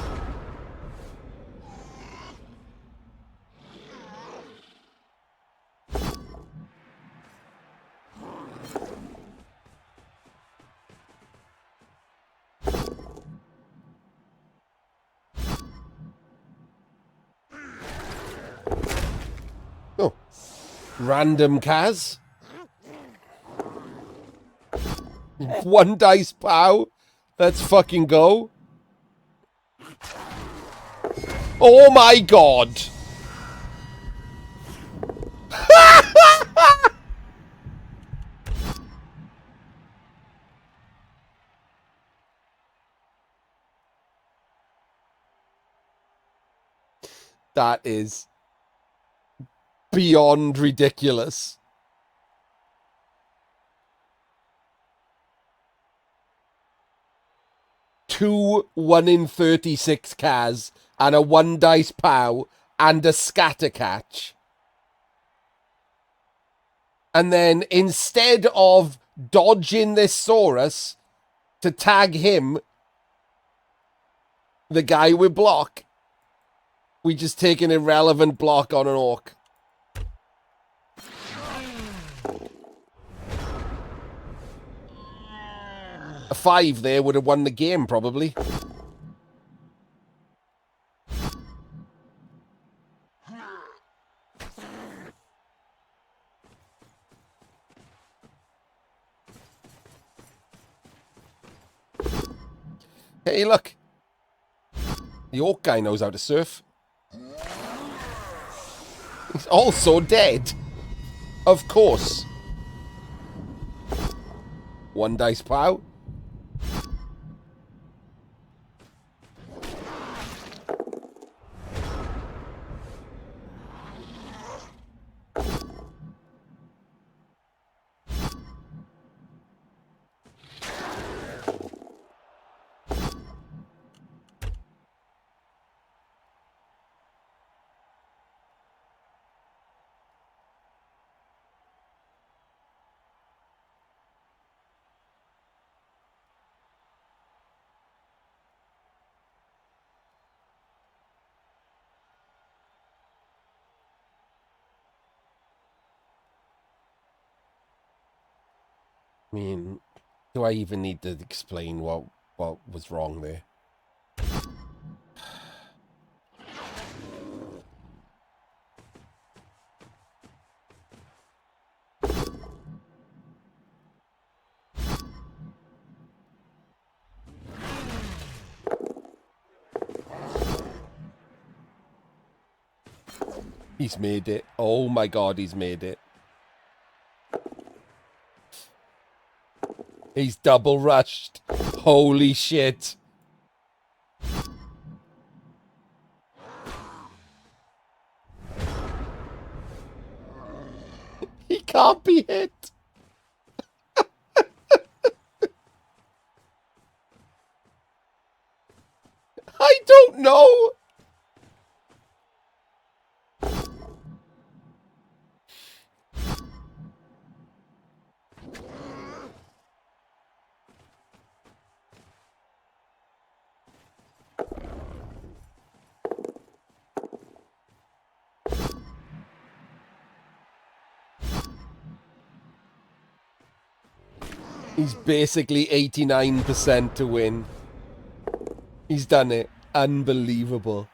Oh. Random Kaz. One dice pow. Let's fucking go. Oh my god. That is beyond ridiculous. Two 1 in 36 Kaz and a 1 dice pow and a scatter catch. And then instead of dodging this Saurus to tag him, the guy with block, we just take an irrelevant block on an orc. A 5 there would have won the game, probably. Hey, look. The orc guy knows how to surf. He's also dead. Of course. 1 dice pow. I mean, do I even need to explain what was wrong there? He's made it. Oh my god, he's made it. He's double rushed. Holy shit. He can't be hit. I don't know. He's basically 89% to win. He's done it. Unbelievable.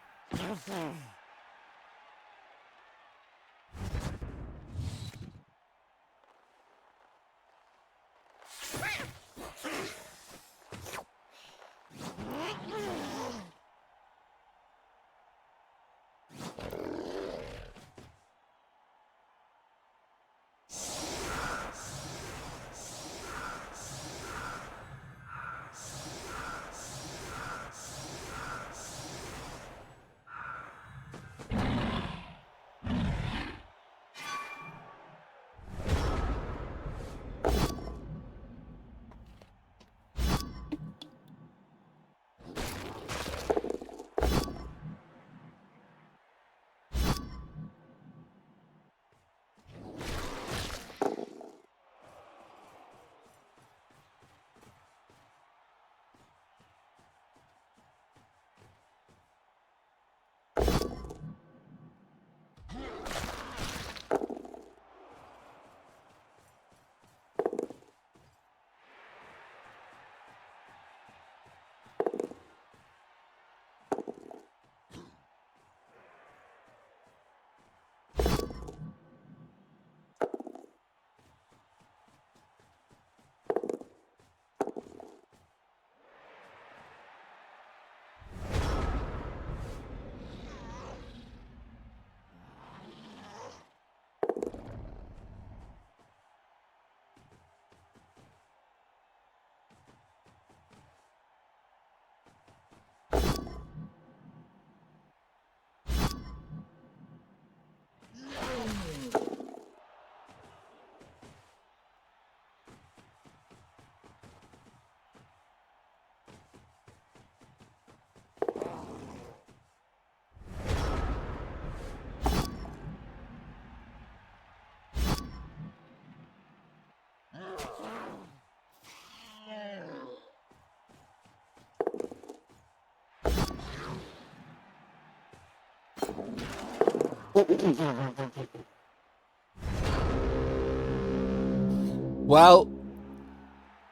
Well,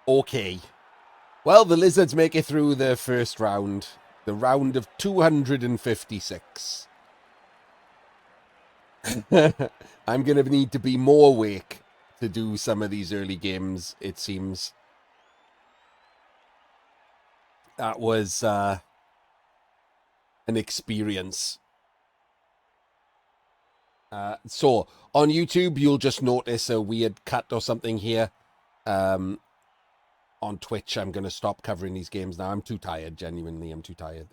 okay. Well, the Lizards make it through the first round. The round of 256. I'm going to need to be more awake to do some of these early games, it seems. That was an experience. So, on YouTube, you'll just notice a weird cut or something here. On Twitch, I'm going to stop covering these games now. I'm too tired, genuinely. I'm too tired.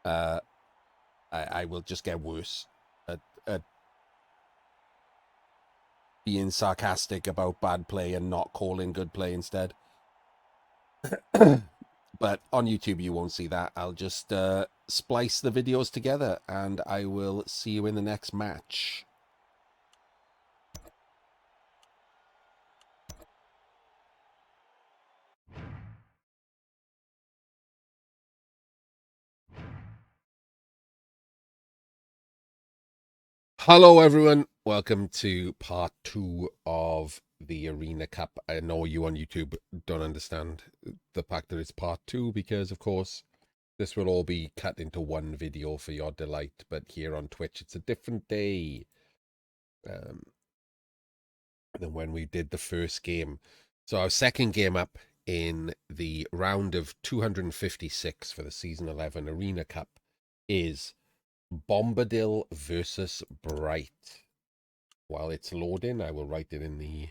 I will just get worse at being sarcastic about bad play and not calling good play instead. But on YouTube, you won't see that. I'll just splice the videos together, and I will see you in the next match. Hello, everyone. Welcome to part 2 of the Arena Cup. I know you on YouTube don't understand the fact that it's part 2 because, of course, this will all be cut into one video for your delight. But here on Twitch, it's a different day than when we did the first game. So our second game up in the round of 256 for the Season 11 Arena Cup is Bombadil versus Bright. While it's loading, I will write it in the...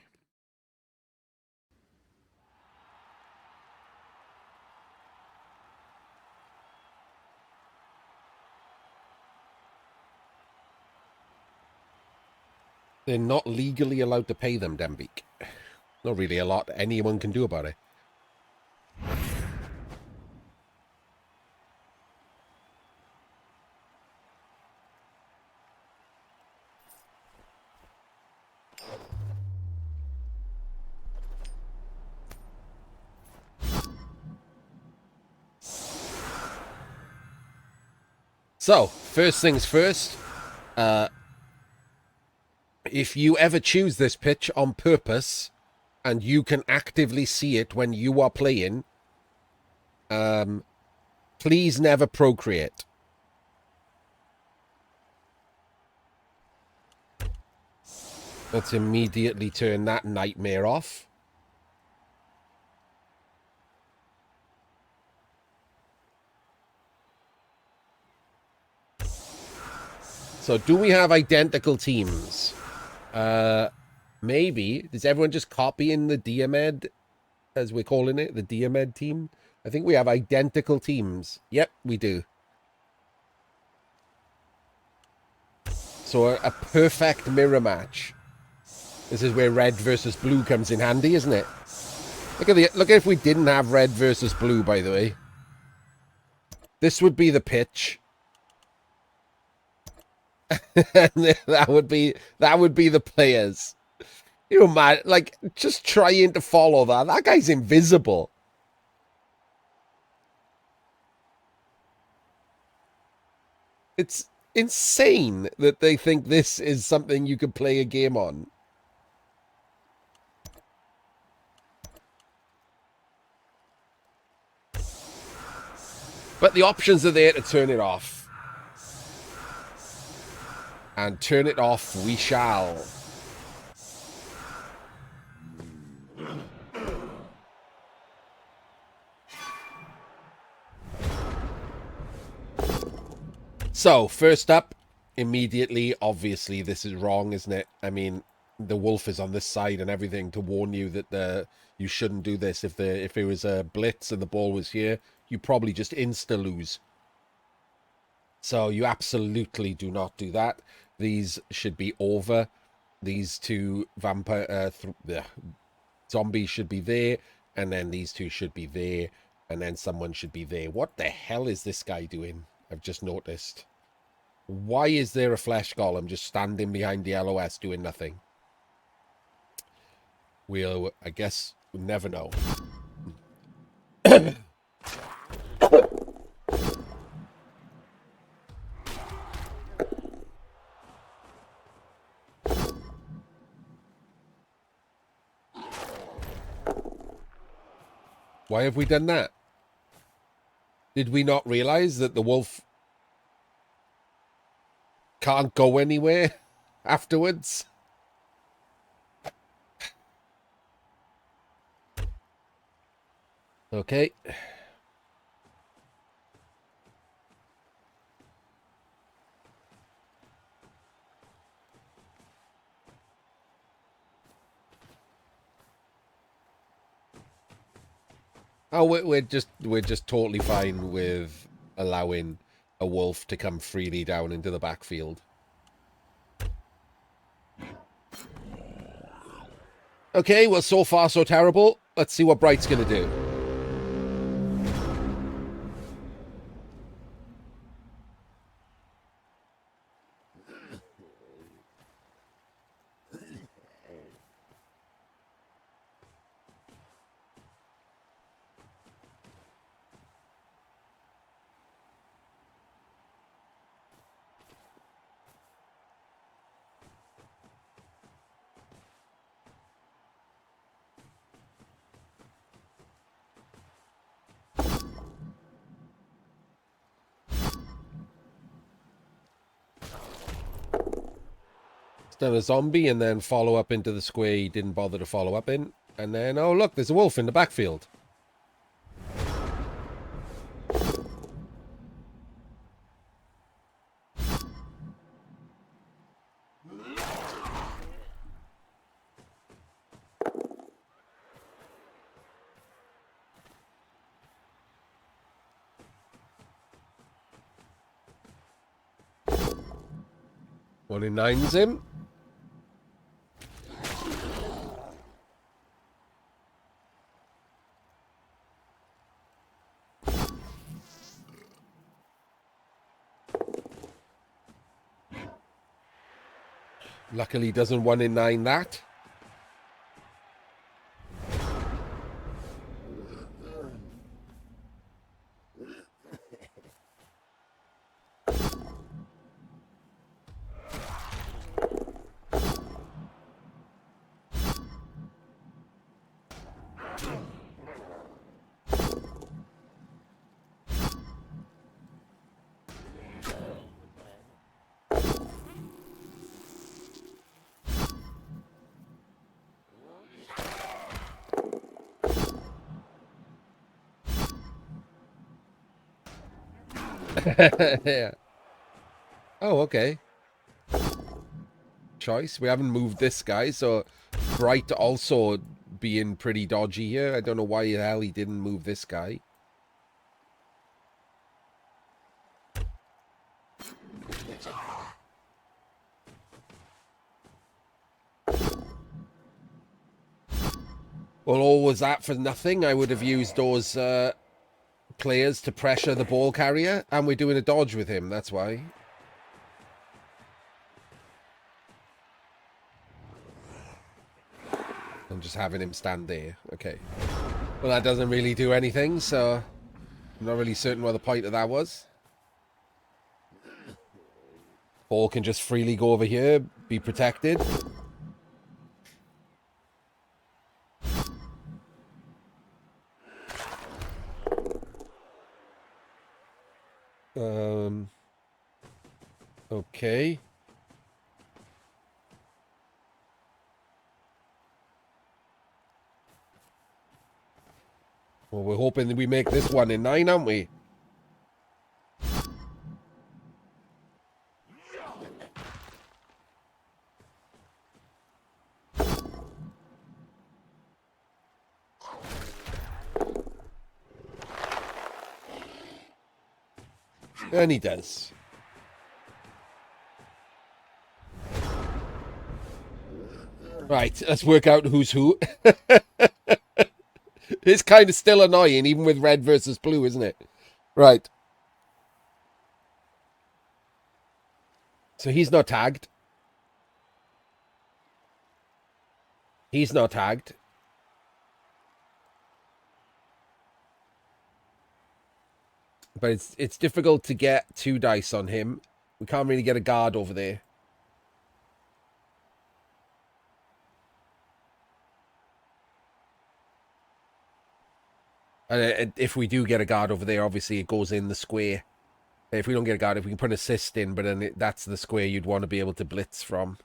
They're not legally allowed to pay them, Dembeek. Not really a lot anyone can do about it. So, first things first, if you ever choose this pitch on purpose and you can actively see it when you are playing, please never procreate. Let's immediately turn that nightmare off. So, do we have identical teams? Maybe. Is everyone just copying the Diomed, as we're calling it, the Diomed team? I think we have identical teams. Yep, we do. So a perfect mirror match. This is where red versus blue comes in handy, isn't it? Look at if we didn't have red versus blue, by the way. This would be the pitch. that would be the players. You know, man, like, just trying to follow that. That guy's invisible. It's insane that they think this is something you could play a game on. But the options are there to turn it off. And turn it off we shall. So, first up, immediately, obviously, this is wrong, isn't it? I mean, the wolf is on this side and everything to warn you that you shouldn't do this. If it was a blitz and the ball was here, you probably just insta-lose. So you absolutely do not do that. These should be over. These two zombies should be there, and then these two should be there, and then someone should be there. What the hell is this guy doing? I've just noticed. Why is there a flesh golem just standing behind the LOS doing nothing? I guess we'll never know. Why have we done that? Did we not realize that the wolf can't go anywhere afterwards? Okay. Oh, we're just totally fine with allowing a wolf to come freely down into the backfield. Okay, well, so far so terrible. Let's see what Bright's gonna do. Done a zombie and then follow up into the square he didn't bother to follow up in. And then, oh, look, there's a wolf in the backfield. One in nine's him. Luckily doesn't 1 in 9 that. Yeah. Oh, okay. Choice. We haven't moved this guy, so Bright also being pretty dodgy here. I don't know why the hell he didn't move this guy. Well, all was that for nothing. I would have used those players to pressure the ball carrier, and we're doing a dodge with him, that's why. I'm just having him stand there. Okay. Well, that doesn't really do anything, so I'm not really certain what the point of that was. Ball can just freely go over here, be protected. Okay. Well, we're hoping that we make this 1 in 9, aren't we? And he does. Right, let's work out who's who. It's kind of still annoying, even with red versus blue, isn't it? Right. So he's not tagged. He's not tagged. But it's difficult to get 2 dice on him. We can't really get a guard over there. And if we do get a guard over there, obviously it goes in the square. If we don't get a guard, if we can put an assist in, but then that's the square you'd want to be able to blitz from.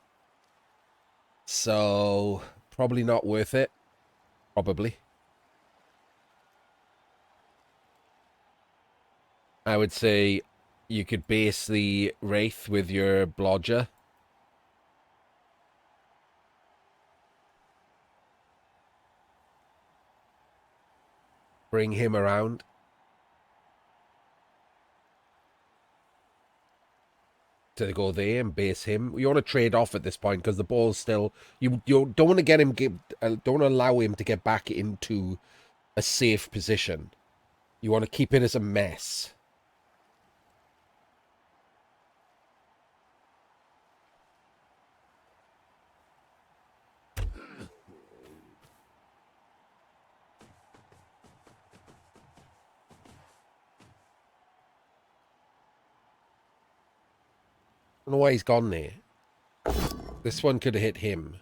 So, probably not worth it. Probably. I would say you could base the Wraith with your Blodger. Bring him around. To go there and base him. You want to trade off at this point because the ball's still... You don't want to get him... don't want to allow him to get back into a safe position. You want to keep it as a mess. I don't know why he's gone there. This one could have hit him.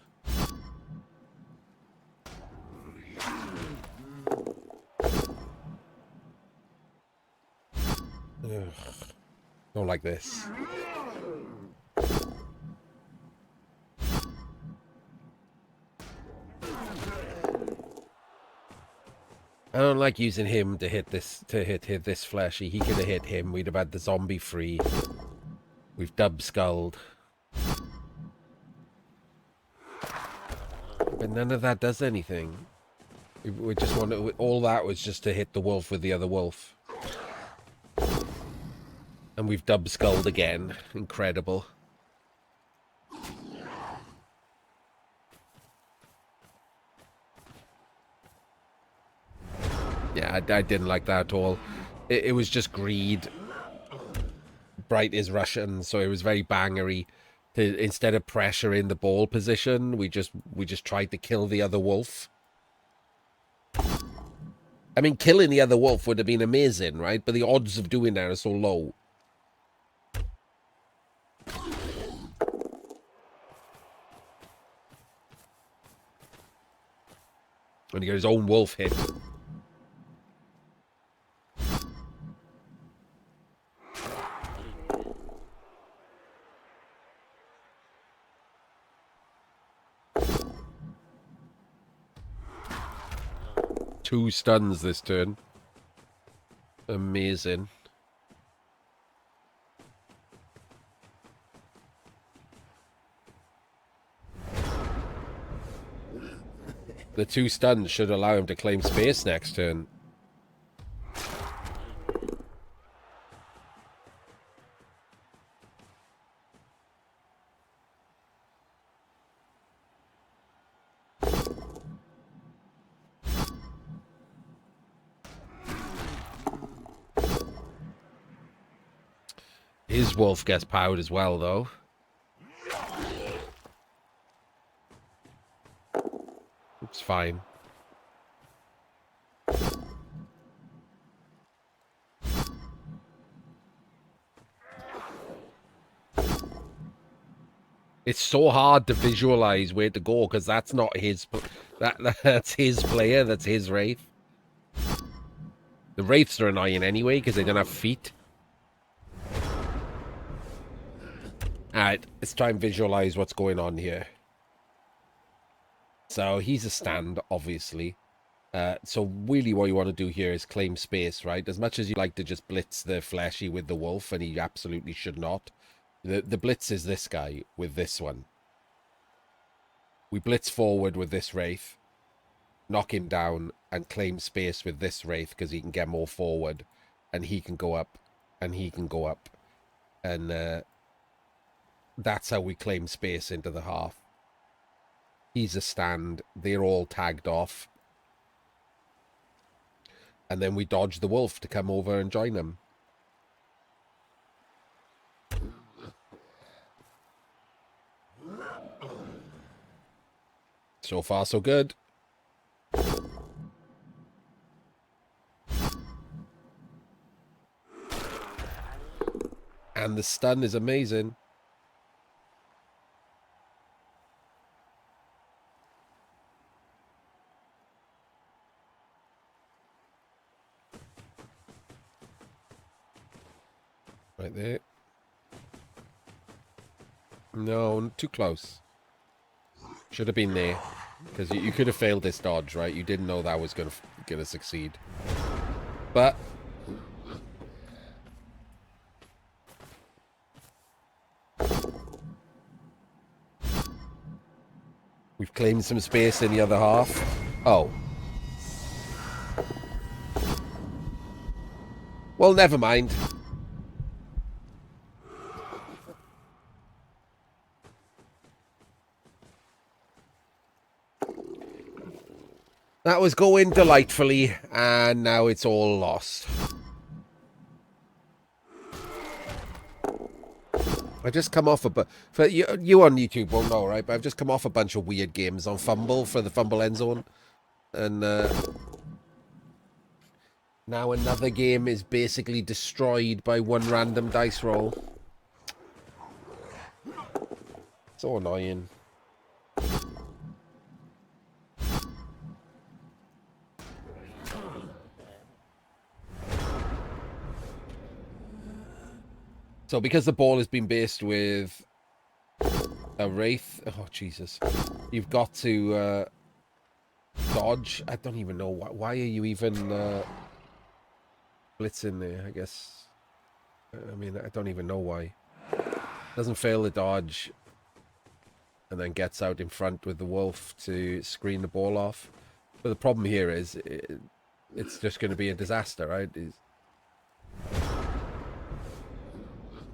Ugh. Don't like this. I don't like using him to hit this hit this fleshy. He could have hit him. We'd have had the zombie free. We've dub skulled. But none of that does anything. We just want to, all that was just to hit the wolf with the other wolf. And we've dub skulled again. Incredible. Yeah, I didn't like that at all. It was just greed. Bright is Russian, so it was very bangery. Instead of pressure in the ball position, we just tried to kill the other wolf. I mean, killing the other wolf would have been amazing, right? But the odds of doing that are so low. When he got his own wolf hit. Two stuns this turn. Amazing. The 2 stuns should allow him to claim space next turn. His wolf gets powered as well, though. It's fine. It's so hard to visualize where to go because that's not his. That's his player. That's his wraith. The wraiths are annoying anyway because they don't have feet. Alright, let's try and visualize what's going on here. So he's a stand, obviously. So really what you want to do here is claim space, right? As much as you like to just blitz the fleshy with the wolf, and he absolutely should not. The blitz is this guy with this one. We blitz forward with this wraith, knock him down, and claim space with this wraith because he can get more forward, and he can go up, and he can go up. And that's how we claim space into the half. He's a stand. They're all tagged off. And then we dodge the wolf to come over and join him. So far, so good. And the stun is amazing. Right there. No, too close. Should have been there. Because you could have failed this dodge, right? You didn't know that was gonna succeed. But we've claimed some space in the other half. Oh. Well, never mind. That was going delightfully, and now it's all lost. I just come off for you on YouTube won't know, right? But I've just come off a bunch of weird games on Fumble for the Fumble End Zone, and now another game is basically destroyed by one random dice roll. So annoying. So because the ball has been based with a Wraith, oh Jesus, you've got to dodge. I don't even know why are you even blitzing there, I guess. I mean, I don't even know why. Doesn't fail the dodge and then gets out in front with the wolf to screen the ball off. But the problem here is it's just going to be a disaster, right?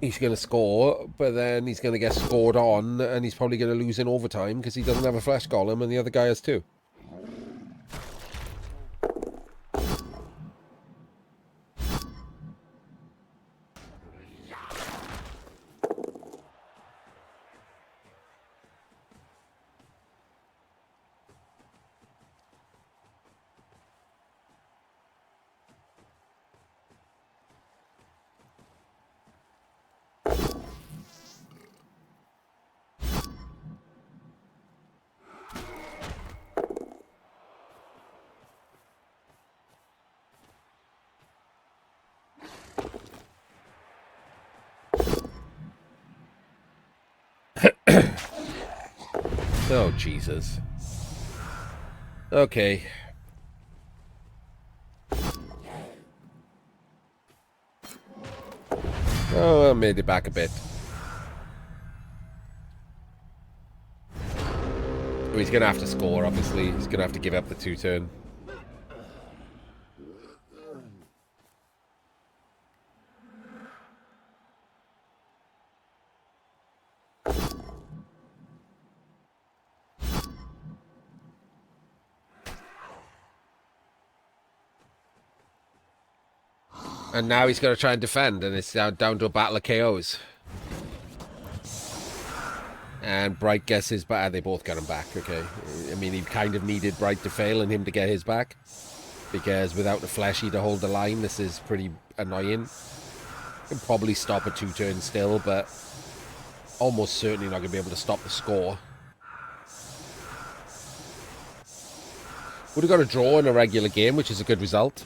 He's going to score, but then he's going to get scored on, and he's probably going to lose in overtime because he doesn't have a flesh golem, and the other guy has too. Oh, Jesus. Okay. Oh, I made it back a bit. Oh, he's going to have to score, obviously. He's going to have to give up the 2-turn. And now he's going to try and defend, and it's down to a battle of KOs. And Bright gets his back. They both got him back, okay. I mean, he kind of needed Bright to fail and him to get his back. Because without the fleshy to hold the line, this is pretty annoying. Can probably stop a 2-turn still, but almost certainly not going to be able to stop the score. Would have got a draw in a regular game, which is a good result.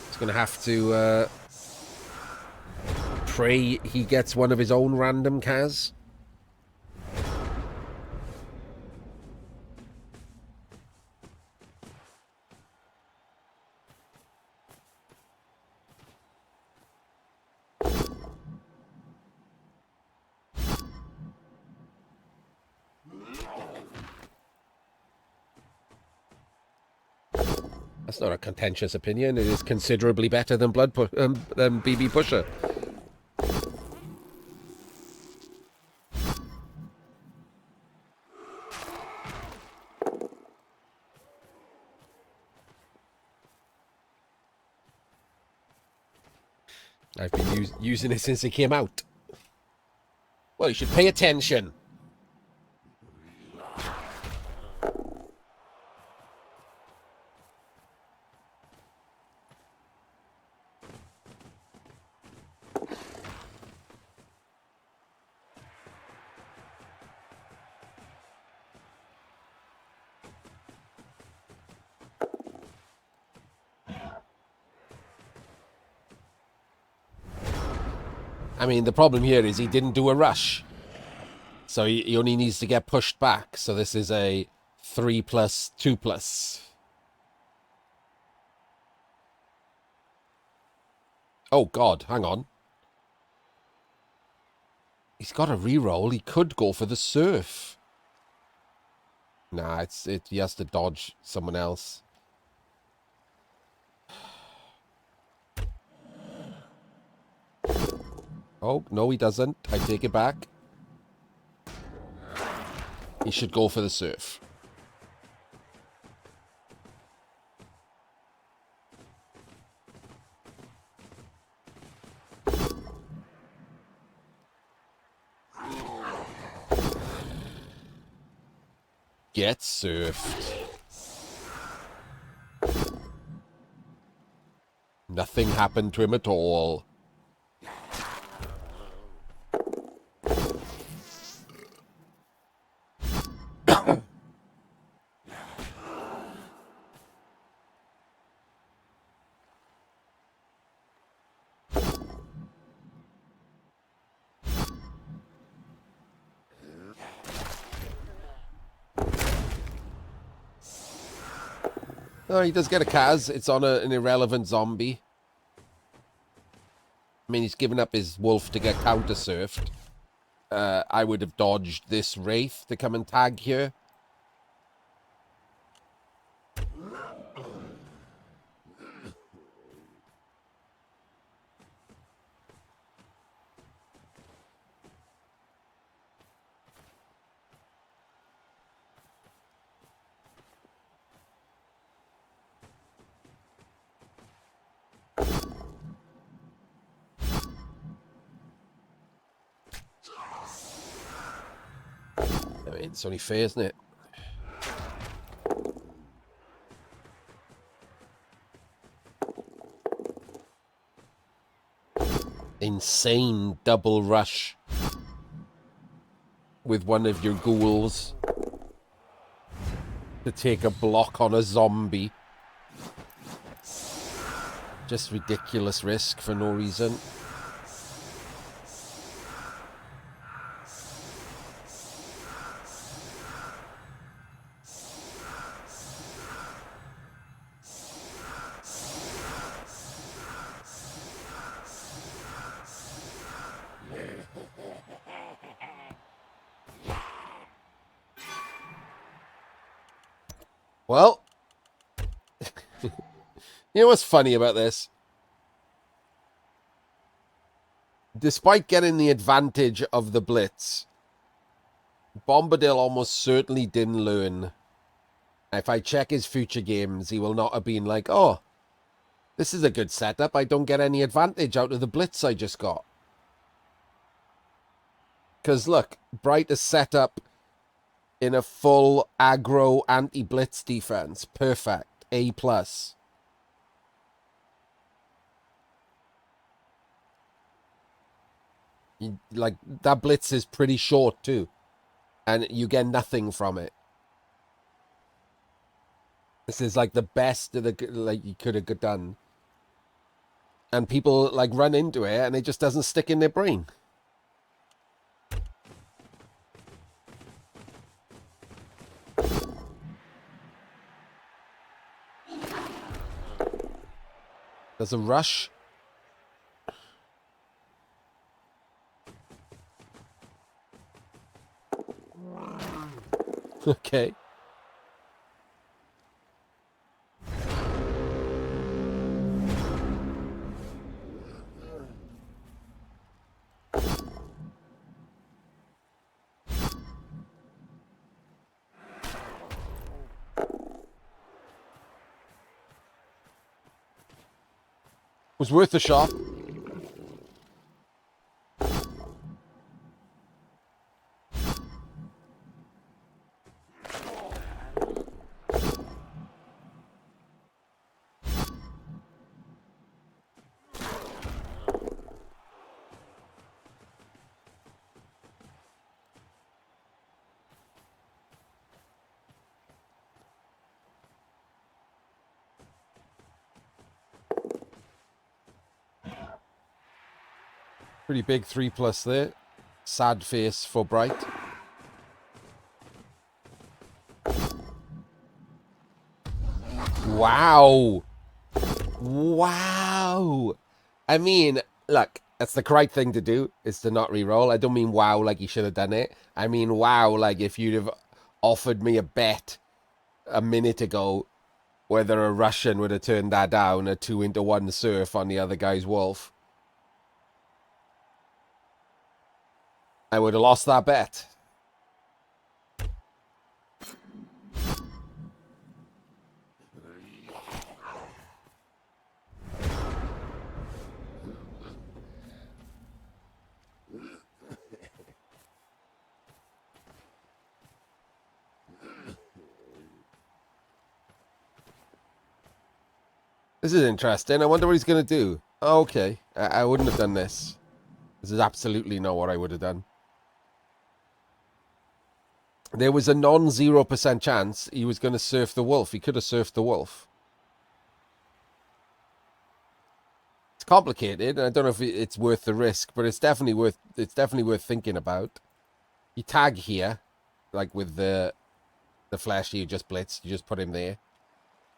He's going to have to pray he gets one of his own random Kaz. That's not a contentious opinion. It is considerably better than than BB Pusher. I've been using it since it came out. Well, you should pay attention. I mean, the problem here is he didn't do a rush. So he only needs to get pushed back. So this is a 3+, 2+. Oh, God, hang on. He's got a reroll. He could go for the surf. Nah, he has to dodge someone else. Oh, no, he doesn't. I take it back. He should go for the surf. Get surfed. Nothing happened to him at all. Oh, he does get a Kaz. It's on an irrelevant zombie. I mean, he's given up his wolf to get counter-surfed. I would have dodged this Wraith to come and tag here. I mean, it's only fair, isn't it? Insane double rush with one of your ghouls to take a block on a zombie. Just ridiculous risk for no reason. Well, you know what's funny about this? Despite getting the advantage of the blitz, Bombadil almost certainly didn't learn. If I check his future games, he will not have been like, oh, this is a good setup. I don't get any advantage out of the blitz I just got. Because look, Bright is set up in a full aggro anti-blitz defense. Perfect. A+. Like, that blitz is pretty short too. And you get nothing from it. This is like the best of the, like, you could have done. And people like run into it and it just doesn't stick in their brain. There's a rush. Okay. Was worth a shot. Pretty big 3+ there. Sad face for Bright. Wow. Wow. I mean, look, that's the correct thing to do, is to not re-roll. I don't mean wow like you should have done it. I mean wow like if you'd have offered me a bet a minute ago whether a Russian would have turned that down, a 2-into-1 surf on the other guy's wolf, I would have lost that bet. This is interesting. I wonder what he's going to do. Oh, okay. I wouldn't have done this. This is absolutely not what I would have done. There was a non-0% chance he was going to surf the wolf. He could have surfed the wolf. It's complicated. I don't know if it's worth the risk, but it's definitely worth thinking about. You tag here, like with the flesh you just blitzed. You just put him there.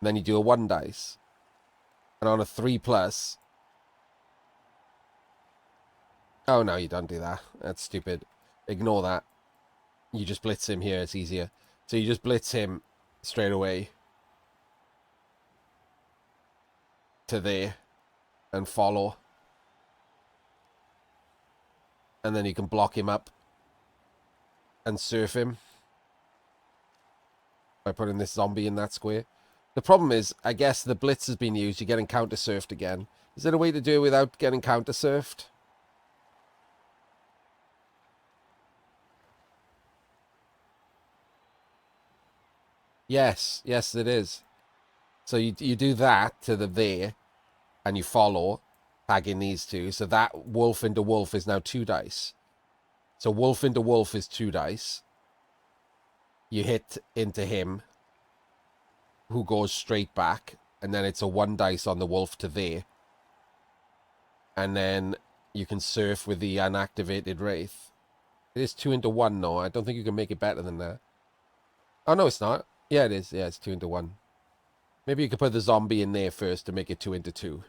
And then you do a 1 dice. And on a 3+... Oh, no, you don't do that. That's stupid. Ignore that. You just blitz him here. It's easier. So you just blitz him straight away to there and follow. And then you can block him up and surf him by putting this zombie in that square. The problem is, I guess the blitz has been used. You're getting counter-surfed again. Is there a way to do it without getting counter-surfed? Yes, it is. So you do that to the there, and you follow, tagging these two. So that wolf into wolf is now 2 dice. So wolf into wolf is 2 dice. You hit into him, who goes straight back, and then it's a 1 dice on the wolf to there. And then you can surf with the unactivated wraith. It is 2-into-1, though. I don't think you can make it better than that. Oh, no, it's not. Yeah, it is. Yeah, it's 2-into-1. Maybe you could put the zombie in there first to make it 2-into-2.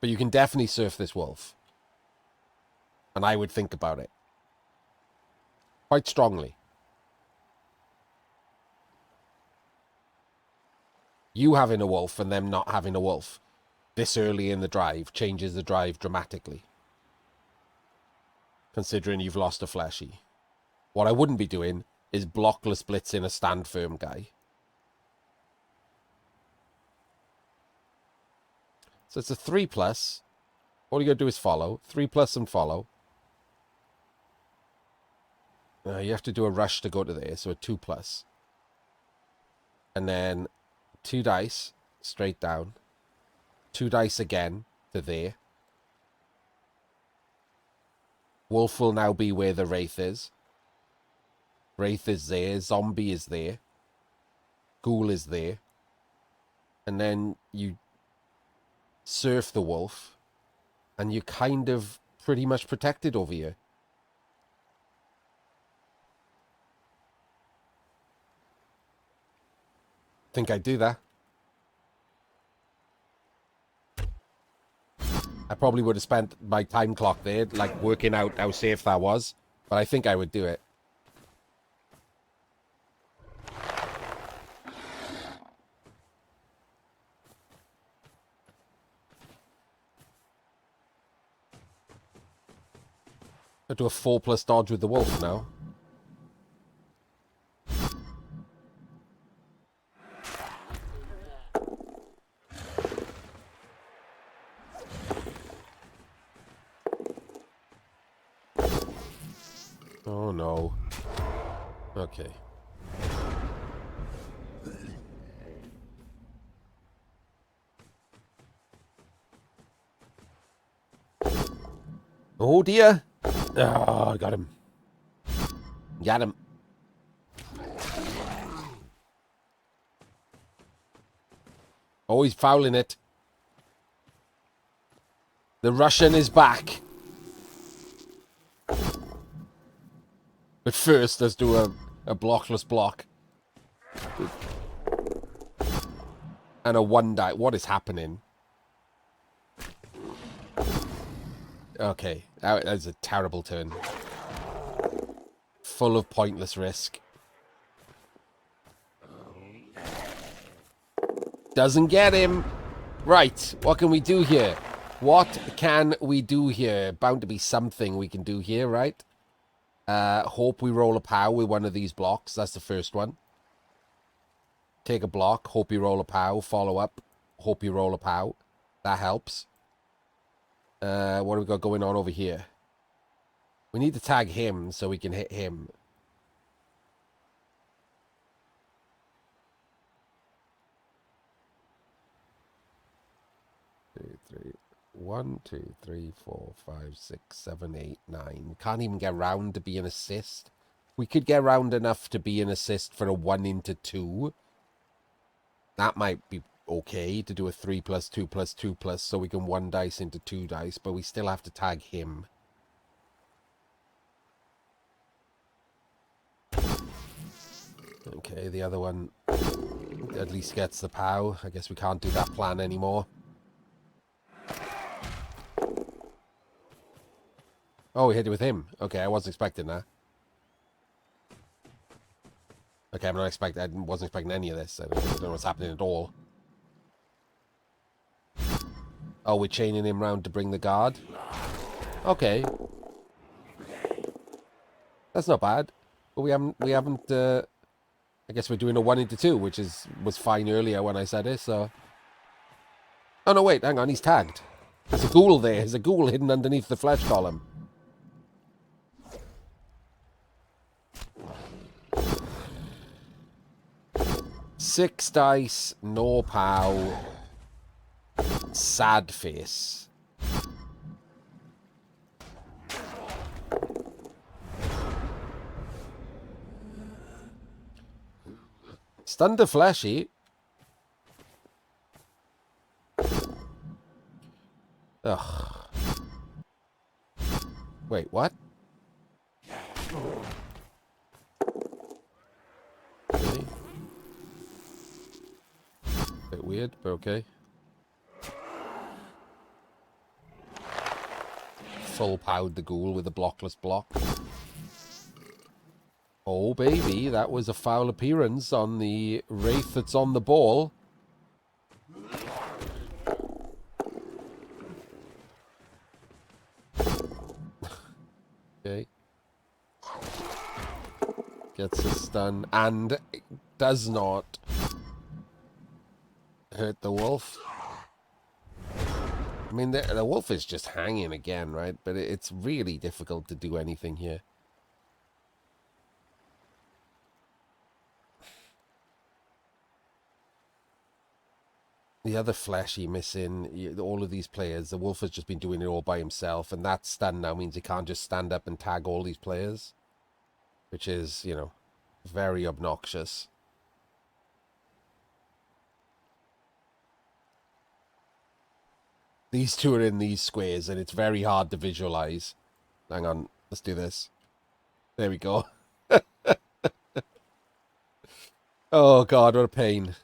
But you can definitely surf this wolf. And I would think about it. Quite strongly. You having a wolf and them not having a wolf this early in the drive changes the drive dramatically. Considering you've lost a fleshy. What I wouldn't be doing is blockless blitzing a stand firm guy. So it's a 3+. All you got to do is follow. 3+ and follow. You have to do a rush to go to there, so a 2+. And then 2 dice straight down. 2 dice again to there. Wolf will now be where the wraith is. Wraith is there. Zombie is there. Ghoul is there. And then you surf the wolf. And you're kind of pretty much protected over here. Think I'd do that. I probably would have spent my time clock there, like working out how safe that was. But I think I would do it. I'll do a 4+ dodge with the wolf now. Oh no. Okay. Oh dear. Oh, I got him. Got him. Oh, he's fouling it. The Russian is back. But first, let's do a blockless block. And a one die. What is happening? Okay, that's a terrible turn. Full of pointless risk. Doesn't get him. Right, what can we do here? What can we do here? Bound to be something we can do here, right? Hope we roll a POW with one of these blocks. That's the first one. Take a block. Hope you roll a POW. Follow up. Hope you roll a POW. That helps. What do we got going on over here? We need to tag him so we can hit him. One, two, three, 4, 5, 6, 7, 8, 9. Can't even get round to be an assist. We could get round enough to be an assist for a 1 into 2. That might be okay to do a 3 plus 2 plus 2 plus so we can 1 dice into 2 dice, but we still have to tag him. Okay, the other one at least gets the POW. I guess we can't do that plan anymore. Oh, we hit it with him. Okay, I wasn't expecting that. Okay, I wasn't expecting any of this. I don't know what's happening at all. Oh, we're chaining him round to bring the guard. Okay. That's not bad. But we haven't, I guess we're doing a 1 into 2, which was fine earlier when I said it, so. Oh, no, wait, hang on, he's tagged. There's a ghoul there. There's a ghoul hidden underneath the flesh column. Six dice, no POW. Sad face. Stunned the fleshy. Ugh. Wait, what? Okay. Bit weird, but okay. Full POW'd the ghoul with a blockless block. Oh, baby, that was a foul appearance on the wraith that's on the ball. Okay. Gets a stun and does not hurt the wolf. I mean, the wolf is just hanging again, right? But it's really difficult to do anything here. The other fleshy missing, all of these players, the wolf has just been doing it all by himself, and that stun now means he can't just stand up and tag all these players, which is, you know, very obnoxious. These two are in these squares, and it's very hard to visualize. Hang on, let's do this. There we go. Oh, God, what a pain.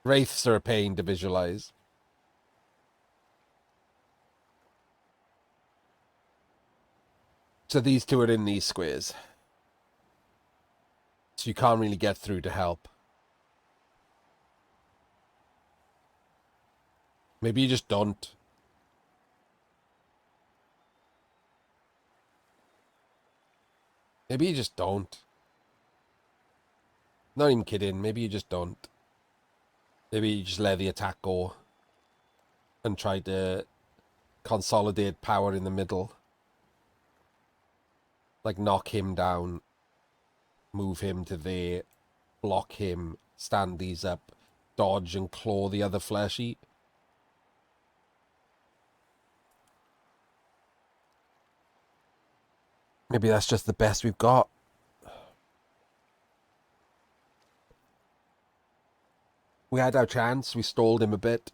Wraiths are a pain to visualize. So these two are in these squares. So you can't really get through to help. Maybe you just don't. Maybe you just don't. Not even kidding. Maybe you just don't. Maybe you just let the attack go and try to consolidate power in the middle. Like knock him down, move him to there, block him, stand these up, dodge and claw the other fleshy. Maybe that's just the best we've got. We had our chance. We stalled him a bit.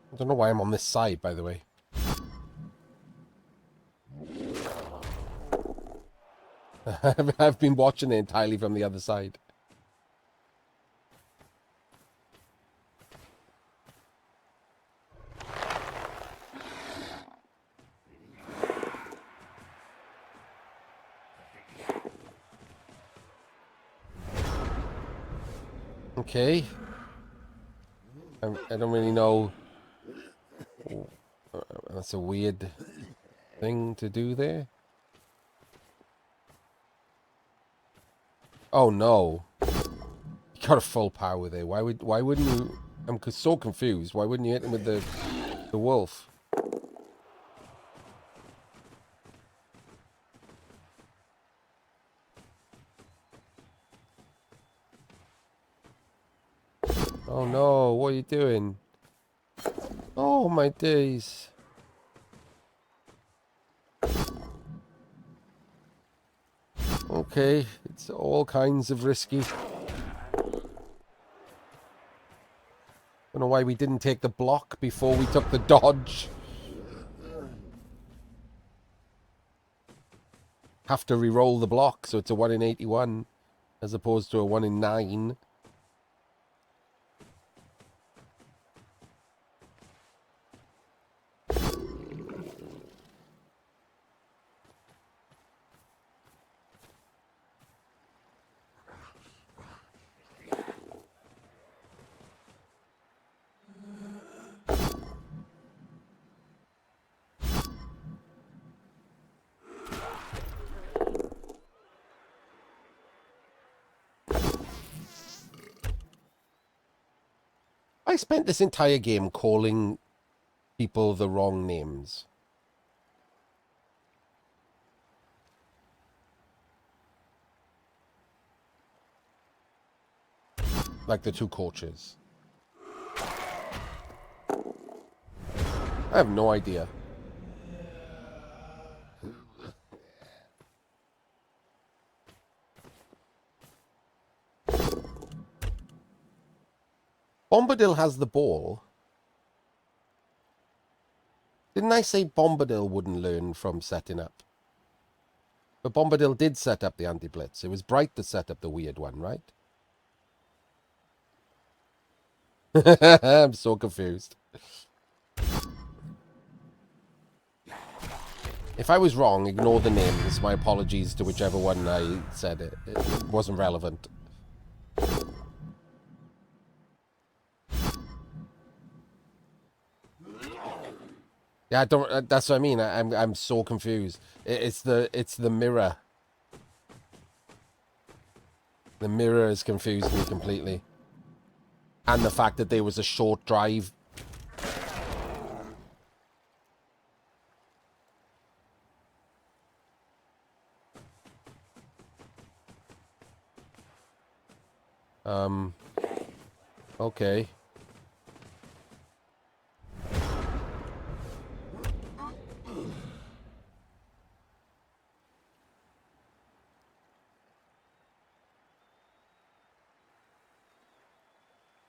I don't know why I'm on this side, by the way. I've been watching it entirely from the other side. Okay. I don't really know. That's a weird thing to do there. Oh no. You got a full power there. Why wouldn't you? I'm so confused. Why wouldn't you hit him with the wolf? Oh no, what are you doing? Oh my days. Okay, it's all kinds of risky. Don't know why we didn't take the block before we took the dodge. Have to re-roll the block, so it's a 1 in 81 as opposed to a 1 in 9. I spent this entire game calling people the wrong names. Like the two coaches. I have no idea. Bombadil has the ball. Didn't I say Bombadil wouldn't learn from setting up? But Bombadil did set up the anti-blitz. It was Bright that set up the weird one, right? I'm so confused. If I was wrong, ignore the names. My apologies to whichever one I said it. It wasn't relevant. Yeah, I don't. That's what I mean. I'm so confused. It's the mirror. The mirror has confused me completely, and the fact that there was a short drive. Okay.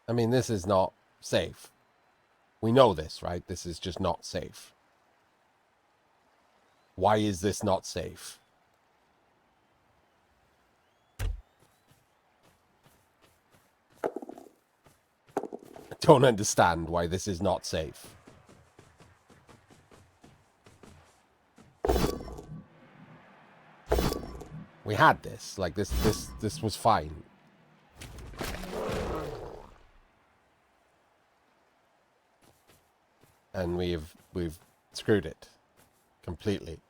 I mean, this is not safe. We know this, right? This is just not safe. Why is this not safe? I don't understand why this is not safe. We had this. Like, this was fine. And we've screwed it completely.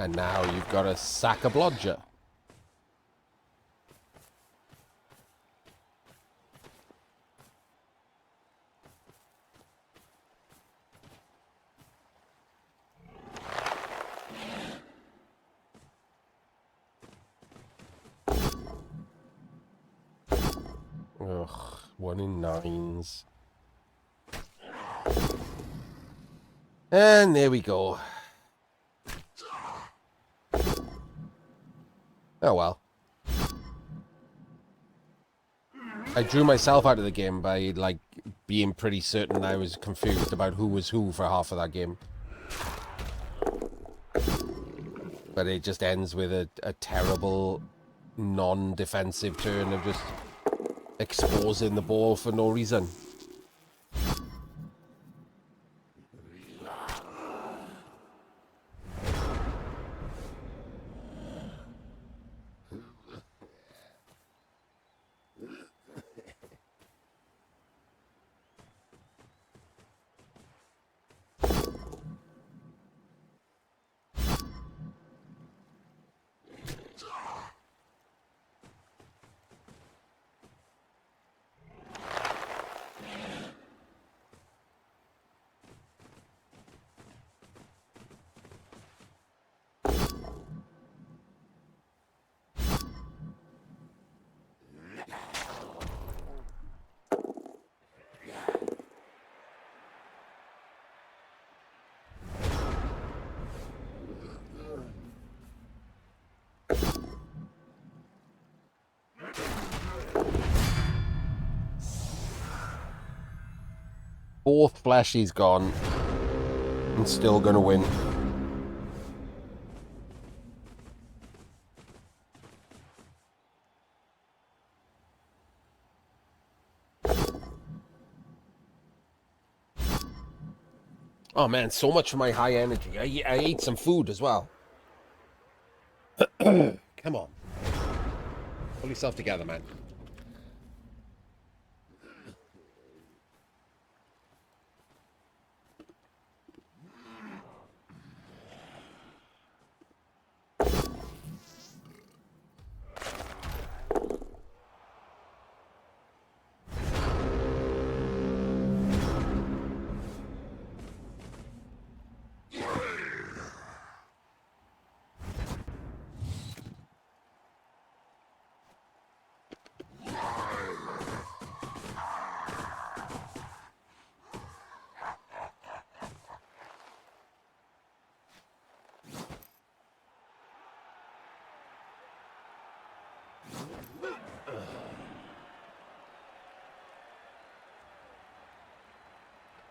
And now you've got a sack of blodger. Ugh, 1 in 9s. And there we go. Oh well. I drew myself out of the game by, like, being pretty certain I was confused about who was who for half of that game. But it just ends with a terrible non-defensive turn of just exposing the ball for no reason. Fourth flashy's gone. I'm still gonna win. Oh man, so much for my high energy. I ate some food as well. Come on. Pull yourself together, man.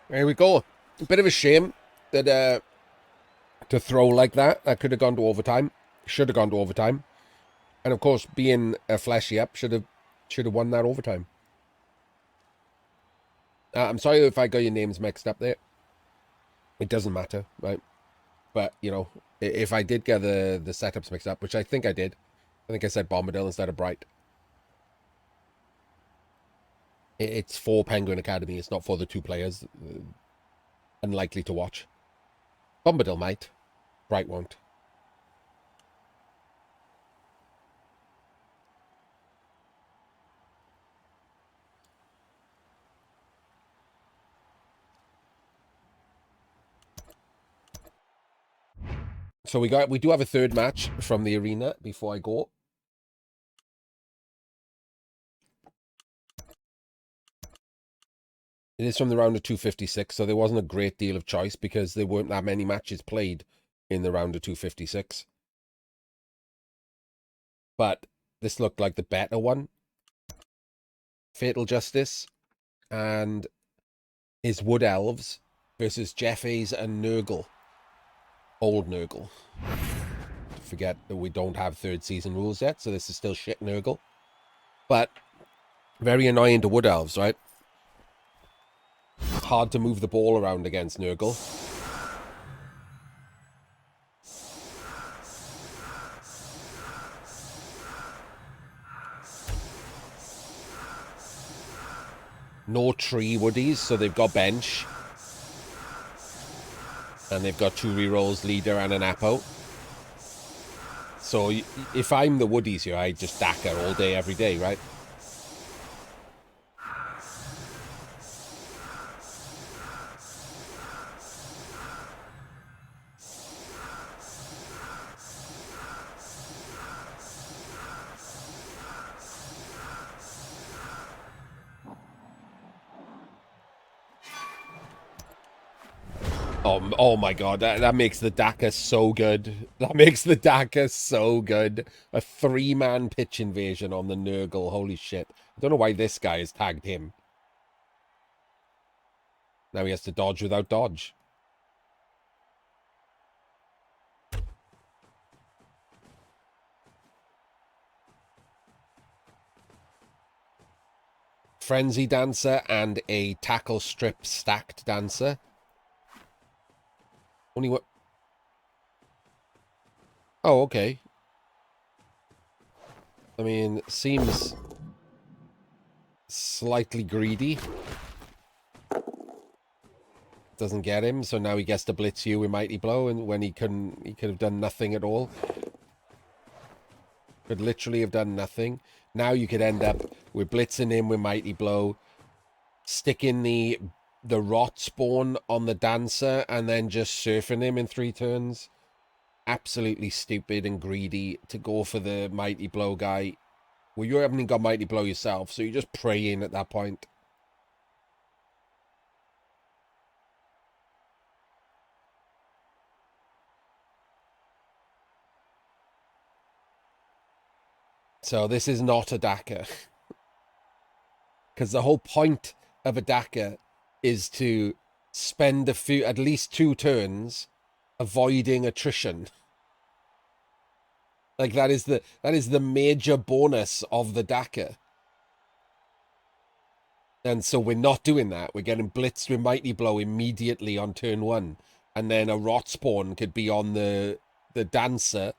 There we go. A bit of a shame that to throw like that. That could have gone to overtime. Should have gone to overtime. And of course, being a flashy up should have won that overtime. I'm sorry if I got your names mixed up there. It doesn't matter, right? But, you know, if I did get the setups mixed up, which I think I did. I think I said Bombadil instead of Bright. It's for Penguin Academy. It's not for the two players. Unlikely to watch. Bombadil might. Bright won't. So we do have a third match from the arena before I go. It is from the round of 256, so there wasn't a great deal of choice because there weren't that many matches played in the round of 256. But this looked like the better one. Fatal Justice and his Wood Elves versus Jeffeys and Nurgle. Old Nurgle. Forget that we don't have third season rules yet, so this is still shit Nurgle. But very annoying to Wood Elves, right? Hard to move the ball around against Nurgle. No tree woodies, so they've got bench. And they've got 2 rerolls, leader and an Apo. So if I'm the Woodies here, I just Daka all day, every day, right? Oh my god, that makes the Daka so good. That makes the Daka so good. A 3-man pitch invasion on the Nurgle. Holy shit. I don't know why this guy has tagged him. Now he has to dodge without dodge. Frenzy Dancer and a Tackle Strip stacked Dancer. Only what? Oh, okay. I mean, seems slightly greedy. Doesn't get him, so now he gets to blitz you with Mighty Blow, and when he could have done nothing at all. Could literally have done nothing. Now you could end up with blitzing him with Mighty Blow, sticking the rot spawn on the Dancer, and then just surfing him in 3 turns. Absolutely stupid and greedy to go for the Mighty Blow guy. Well, you haven't even got Mighty Blow yourself, so you're just praying at that point. So this is not a Daka. Because the whole point of a Daka is to spend at least 2 turns avoiding attrition. Like that is the major bonus of the Daka. And so we're not doing that. We're getting blitzed with Mighty Blow immediately on turn 1. And then a Rot Spawn could be on the Dancer,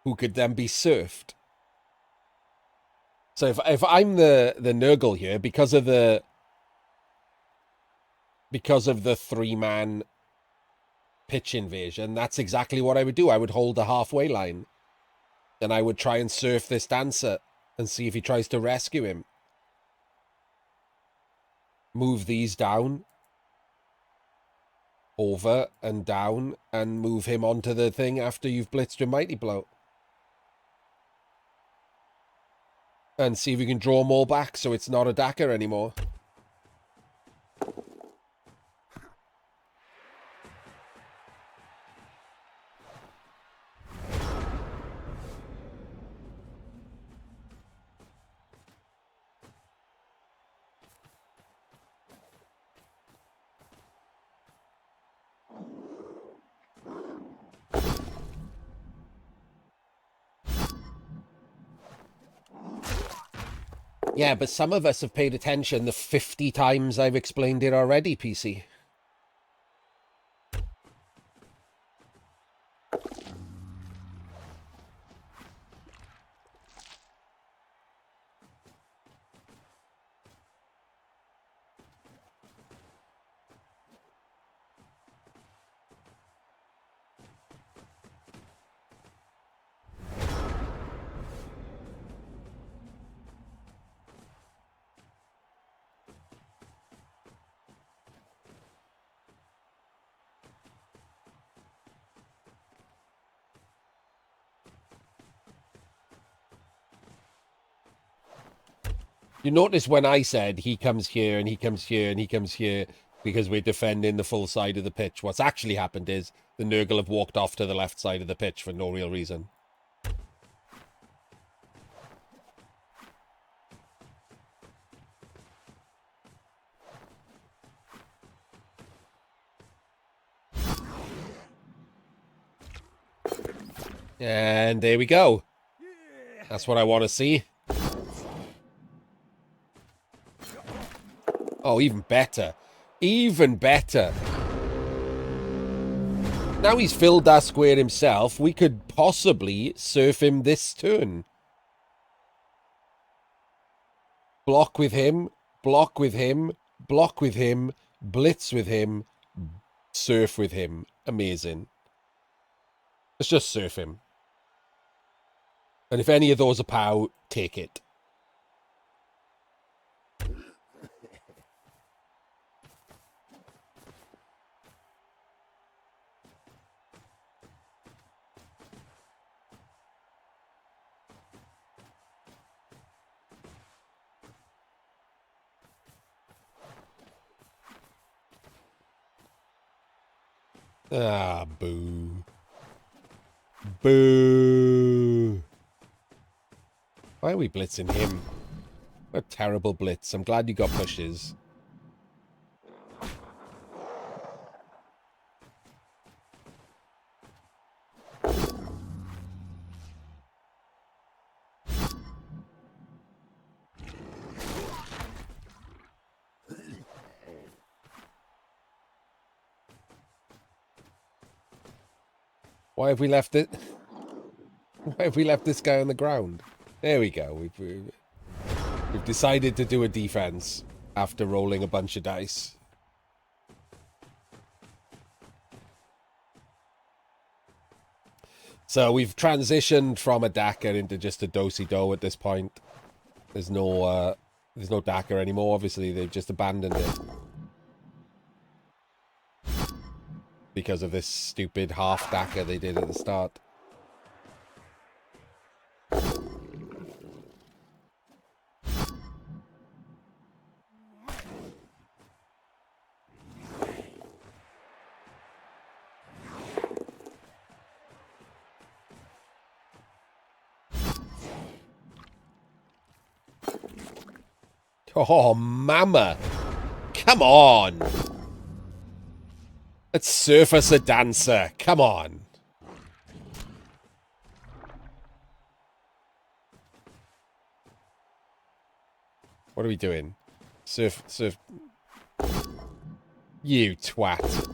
who could then be surfed. So if I'm the Nurgle here, because of the 3-man pitch invasion, that's exactly what I would do. I would hold the halfway line. Then I would try and surf this Dancer and see if he tries to rescue him. Move these down, over and down, and move him onto the thing after you've blitzed your Mighty Blow. And see if you can draw them all back so it's not a Daka anymore. Yeah, but some of us have paid attention the 50 times I've explained it already, PC. You notice when I said he comes here and he comes here and he comes here because we're defending the full side of the pitch, what's actually happened is the Nurgle have walked off to the left side of the pitch for no real reason. And there we go. That's what I want to see. Oh, even better. Even better. Now he's filled that square himself, we could possibly surf him this turn. Block with him, block with him, block with him, blitz with him, surf with him. Amazing. Let's just surf him. And if any of those are POW, take it. Ah, boo. Boo. Why are we blitzing him? What a terrible blitz. I'm glad you got pushes. Why have we left it? Why have we left this guy on the ground? There we go. We've decided to do a defense after rolling a bunch of dice. So we've transitioned from a Daka into just a do-si-do at this point. There's no Daka anymore. Obviously, they've just abandoned it because of this stupid half Daka they did at the start. Oh, mama. Come on. Let's surface a dancer. Come on. What are we doing? Surf. You twat.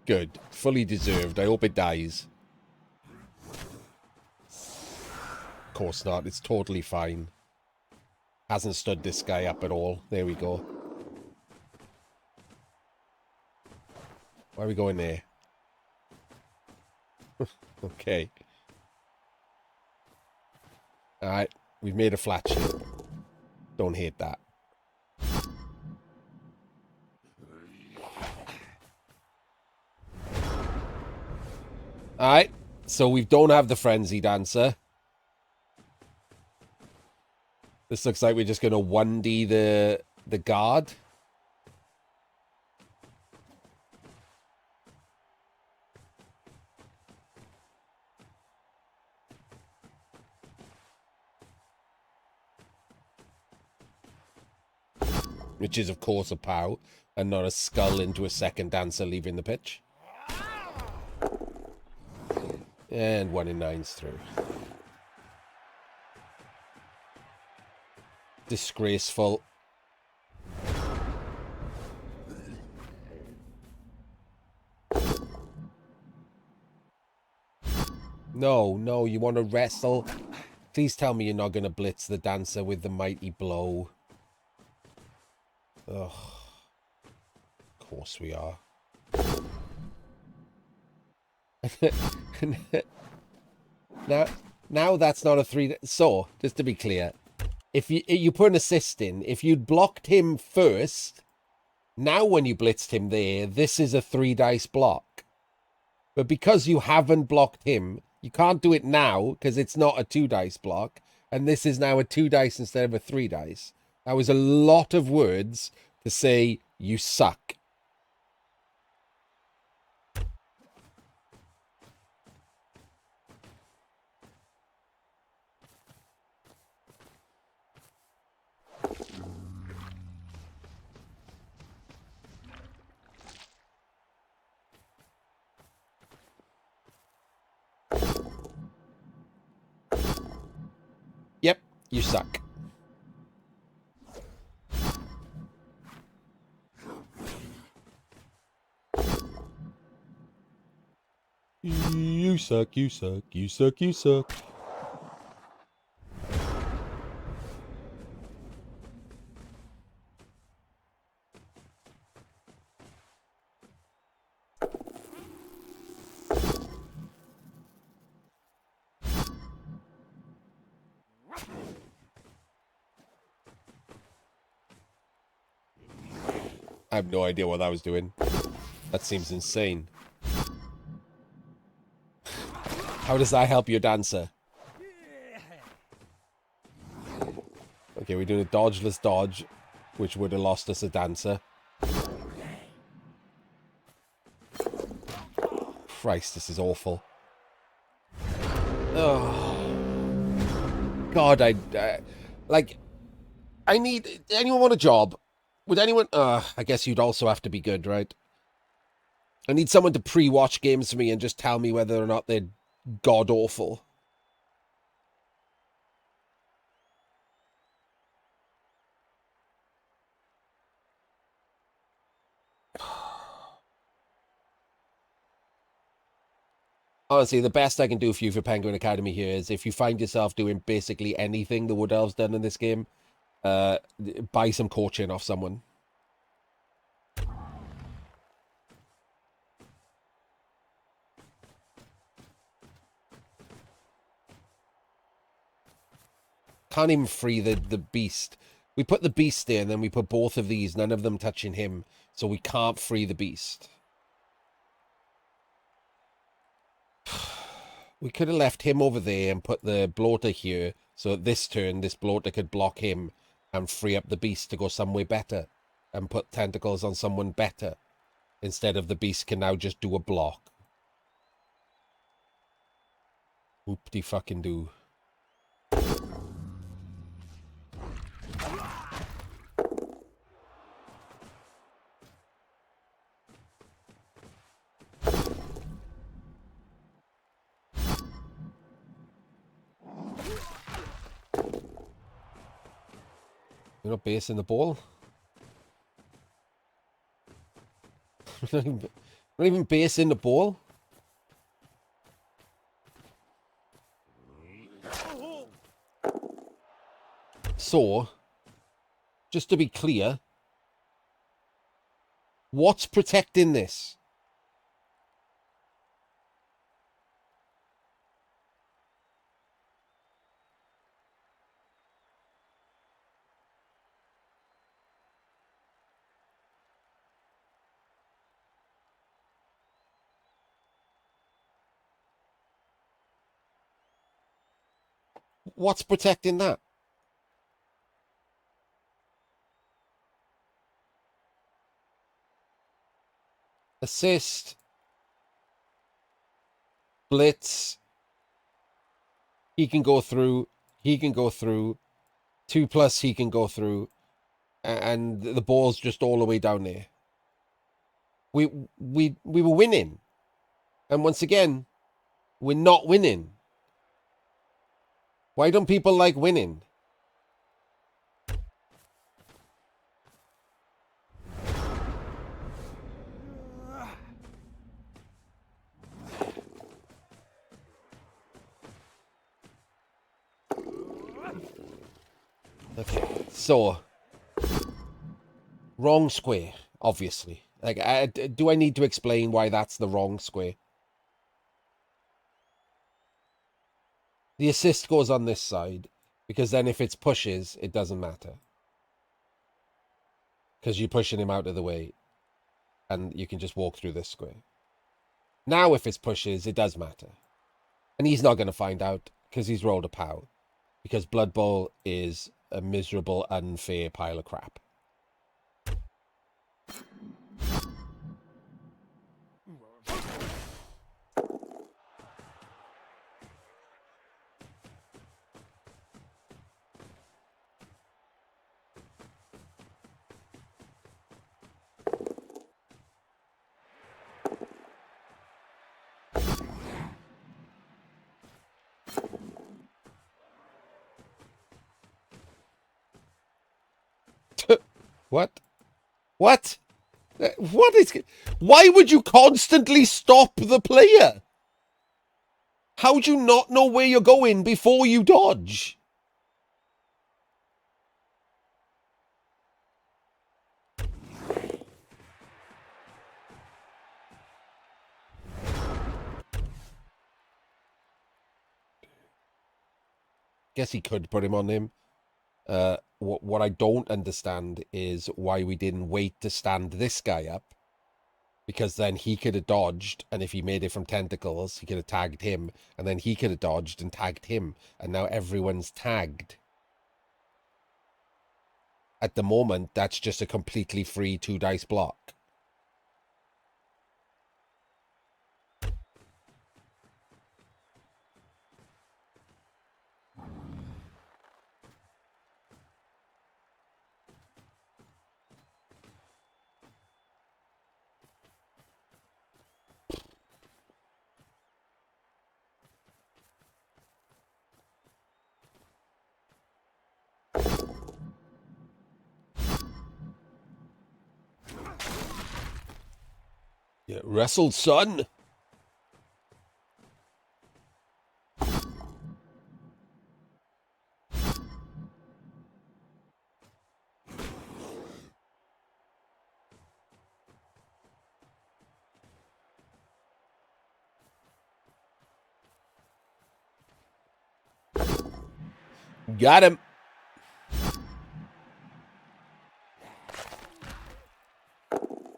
Good. Fully deserved. I hope it dies. Of course not. It's totally fine. Hasn't stood this guy up at all. There we go. Why are we going there? Okay. Alright. We've made a flat shape. Don't hate that. Alright. So we don't have the frenzy dancer. This looks like we're just going to 1D the guard. Which is, of course, a POW, and not a skull into a second dancer leaving the pitch. And 1 in 9's through. Disgraceful. No, you want to wrestle? Please tell me you're not going to blitz the dancer with the mighty blow. Ugh. Of course we are. Now that's not a 3. So, just to be clear, if you put an assist in, if you'd blocked him first, now when you blitzed him there, this is a 3 dice block. But because you haven't blocked him, you can't do it now because it's not a 2 dice block, and this is now a 2 dice instead of a 3 dice. That was a lot of words to say you suck. Yep, you suck. You suck, you suck, you suck, you suck. I have no idea what that was doing. That seems insane. How does that help your dancer? Okay, we're doing a dodgeless dodge, which would have lost us a dancer. Christ, this is awful. Oh. God, like, I need... Anyone want a job? Would anyone... I guess you'd also have to be good, right? I need someone to pre-watch games for me and just tell me whether or not they're god-awful. Honestly, the best I can do for you for Penguin Academy here is if you find yourself doing basically anything the Wood Elves done in this game, buy some coaching off someone. Can't even free the beast. We put the beast there, and then we put both of these, none of them touching him, so we can't free the beast. We could have left him over there and put the bloater here, so at this turn, this bloater could block him and free up the beast to go somewhere better and put tentacles on someone better. Instead of the beast can now just do a block. Whoop-de-fucking-do. You're not basing the ball? Not even basing the ball? So, just to be clear, what's protecting this? What's protecting that? Assist. Blitz. He can go through. He can go through. 2+ he can go through. And the ball's just all the way down there. We were winning. And once again, we're not winning. Why don't people like winning? Okay, so wrong square, obviously. Like, do I need to explain why that's the wrong square? The assist goes on this side, because then if it's pushes, it doesn't matter. Because you're pushing him out of the way, and you can just walk through this square. Now if it's pushes, it does matter. And he's not going to find out, because he's rolled a POW. Because Blood Bowl is a miserable, unfair pile of crap. What? What? What is... Why would you constantly stop the player? How do you not know where you're going before you dodge? Guess he could put him on him. what I don't understand is why we didn't wait to stand this guy up, because then he could have dodged, and if he made it from tentacles, he could have tagged him, and then he could have dodged and tagged him, and now everyone's tagged. At the moment, that's just a completely free 2-dice block. Yeah, wrestled, son. Got him.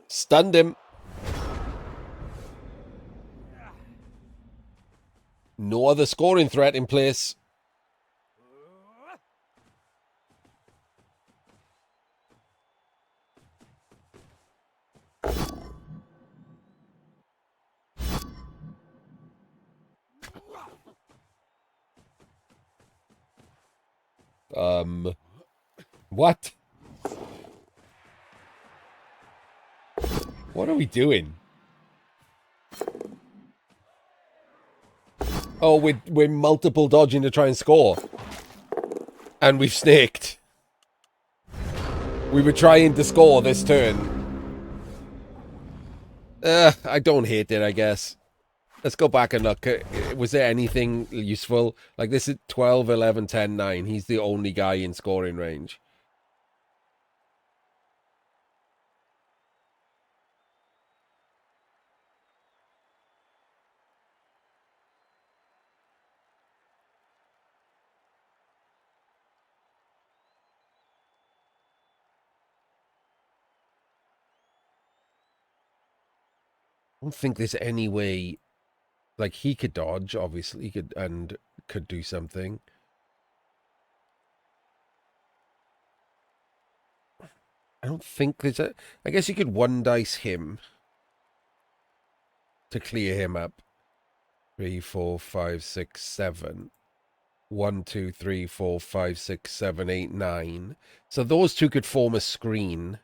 Stunned him. No other scoring threat in place. What? What are we doing? Oh, we're multiple dodging to try and score. And we've snaked. We were trying to score this turn. I don't hate it, I guess. Let's go back and look. Was there anything useful? Like, this is 12, 11, 10, 9. He's the only guy in scoring range. I don't think there's any way. Like, he could dodge, obviously, could do something. I don't think there's a. I guess you could 1-dice him to clear him up. 3, 4, 5, 6, 7. 1, 2, 3, 4, 5, 6, 7, 8, 9. So those two could form a screen.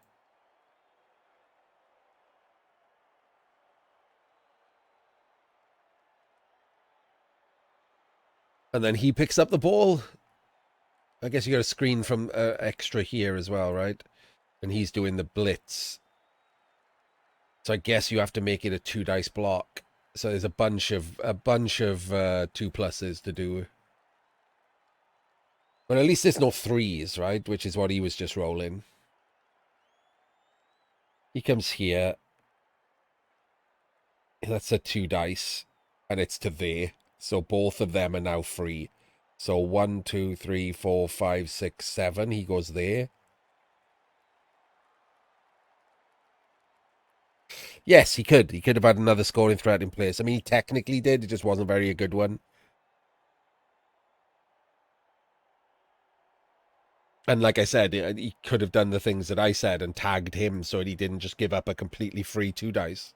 And then he picks up the ball. I guess you got a screen from extra here as well, right? And he's doing the blitz. So I guess you have to make it a 2-dice block. So there's a bunch of 2+s to do. But at least there's no 3s, right? Which is what he was just rolling. He comes here. That's a 2-dice. And it's to there. So both of them are now free. So 1, 2, 3, 4, 5, 6, 7. He goes there. Yes, he could. He could have had another scoring threat in place. I mean, he technically did. It just wasn't very a good one. And like I said, he could have done the things that I said and tagged him so he didn't just give up a completely free 2-dice.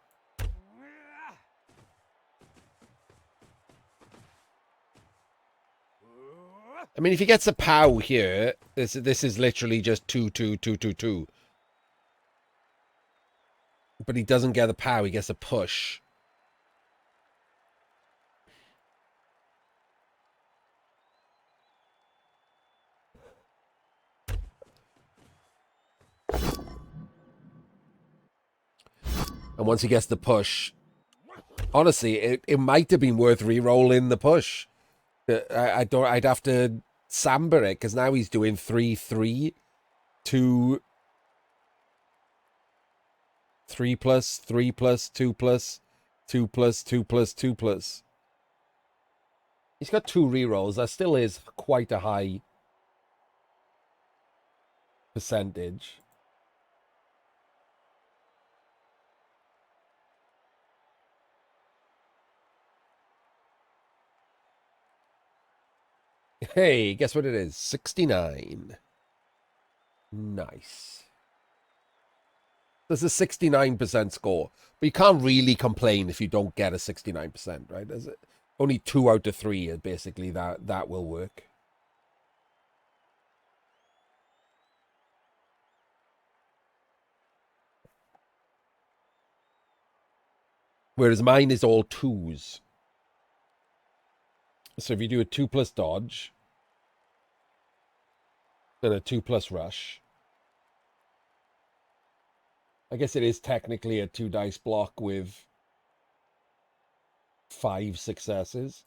I mean, if he gets a POW here, this is literally just 2, 2, 2, 2, 2. But he doesn't get a POW, he gets a push. And once he gets the push, honestly, it might have been worth re-rolling the push. I'd have to Samba it, because now he's doing 3, 3, 2, 3+, 3+, 2+, 2+, 2+, 2+. He's got 2 rerolls. That still is quite a high. percentage. Hey, guess what it is? 69. Nice. There's a 69% score. But you can't really complain if you don't get a 69%, right? There's only 2 out of 3 is basically that will work. Whereas mine is all 2s. So if you do a 2+ dodge, then a 2+ rush. I guess it is technically a 2 dice block with 5 successes.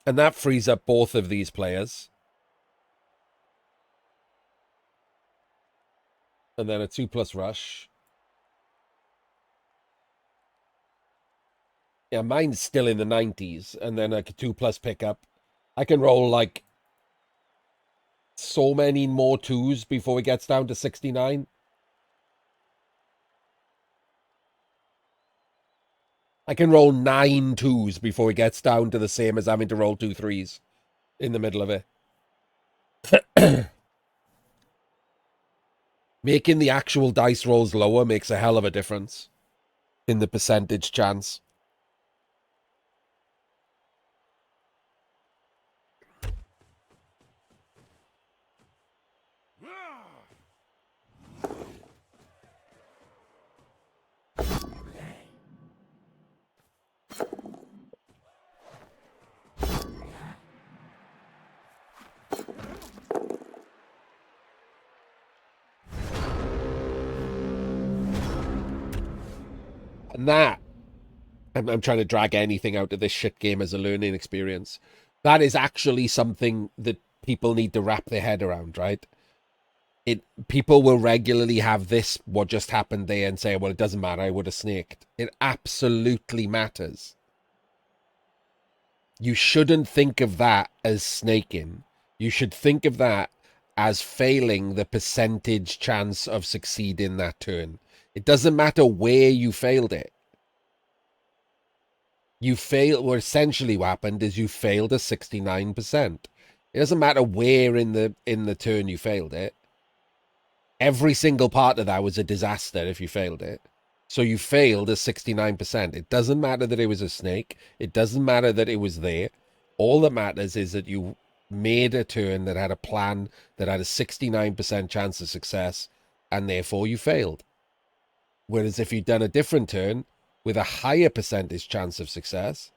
And that frees up both of these players. And then a 2+ rush. Yeah, mine's still in the 90s. And then like a 2+ pickup. I can roll like so many more 2s before it gets down to 69. I can roll 9 2s before it gets down to the same as having to roll 2 3s in the middle of it. Making the actual dice rolls lower makes a hell of a difference in the percentage chance. And that, I'm trying to drag anything out of this shit game as a learning experience. That is actually something that people need to wrap their head around, right? People will regularly have this, what just happened there, and say, well, it doesn't matter, I would have snaked. It absolutely matters. You shouldn't think of that as snaking. You should think of that as failing the percentage chance of succeeding that turn. It doesn't matter where you failed it. You failed, or essentially what happened is you failed a 69%. It doesn't matter where in the turn you failed it. Every single part of that was a disaster if you failed it. So you failed a 69%. It doesn't matter that it was a snake. It doesn't matter that it was there. All that matters is that you made a turn that had a plan that had a 69% chance of success, and therefore you failed. Whereas if you'd done a different turn with a higher percentage chance of success,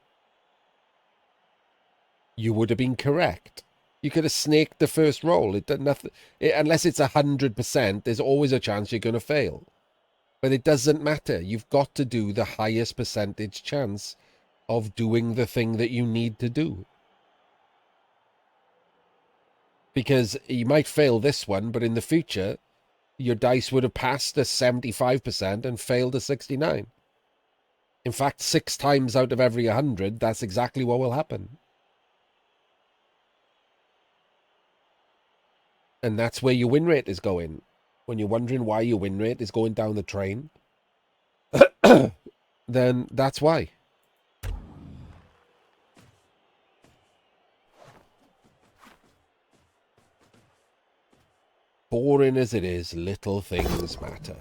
you would have been correct. You could have snaked the first roll. It does nothing. Unless it's 100%, there's always a chance you're going to fail. But it doesn't matter. You've got to do the highest percentage chance of doing the thing that you need to do. Because you might fail this one, but in the future, your dice would have passed a 75% and failed a 69. In fact, 6 times out of every 100, that's exactly what will happen. And that's where your win rate is going. When you're wondering why your win rate is going down the drain, then that's why. Boring as it is, little things matter.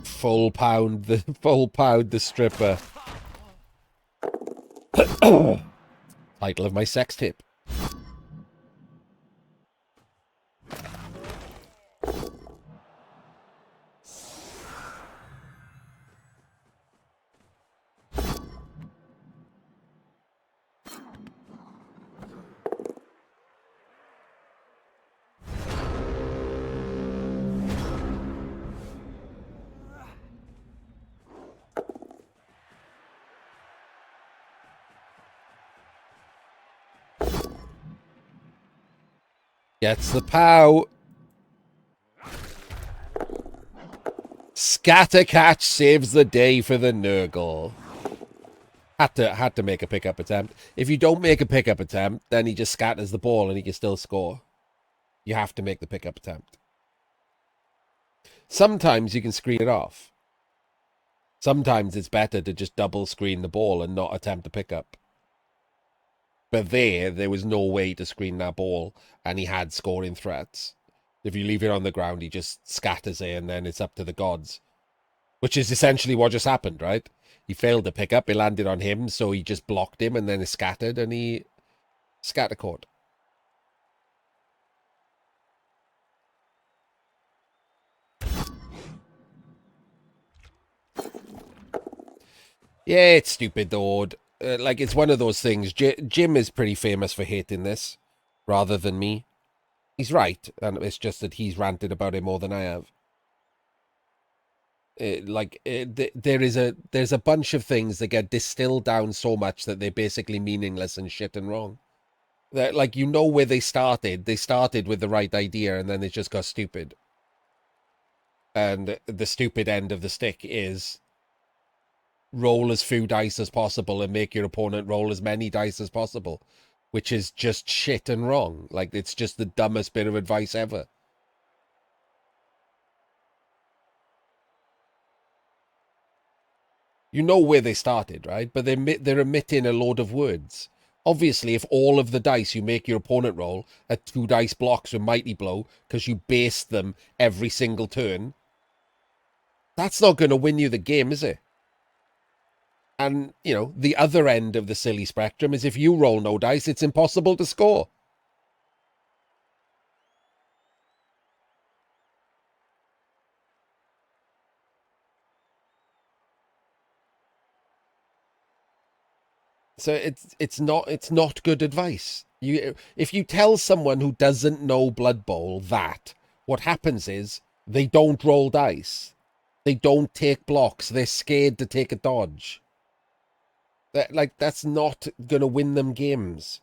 Full pound the stripper. Title of my sex tip. Gets the pow. Scatter catch saves the day for the Nurgle. Had to make a pickup attempt. If you don't make a pickup attempt, then he just scatters the ball and he can still score. You have to make the pickup attempt. Sometimes you can screen it off. Sometimes it's better to just double screen the ball and not attempt a pickup. But there was no way to screen that ball, and he had scoring threats. If you leave it on the ground, he just scatters it, and then it's up to the gods. Which is essentially what just happened, right? He failed to pick up, it landed on him, so he just blocked him, and then it scattered, and he scatter caught. Yeah, it's stupid, though. Like, it's one of those things. Jim is pretty famous for hating this, rather than me. He's right, and it's just that he's ranted about it more than I have. There's a bunch of things that get distilled down so much that they're basically meaningless and shit and wrong. Like, you know where they started. They started with the right idea, and then it just got stupid. And the stupid end of the stick is roll as few dice as possible and make your opponent roll as many dice as possible, which is just shit and wrong. Like, it's just the dumbest bit of advice ever. You know where they started, right? But they're omitting a load of words. Obviously, if all of the dice you make your opponent roll are 2 dice blocks with Mighty Blow because you based them every single turn, that's not going to win you the game, is it? And, you know, the other end of the silly spectrum is if you roll no dice, it's impossible to score. So it's not good advice. If you tell someone who doesn't know Blood Bowl that, what happens is they don't roll dice. They don't take blocks. They're scared to take a dodge. That's not gonna win them games.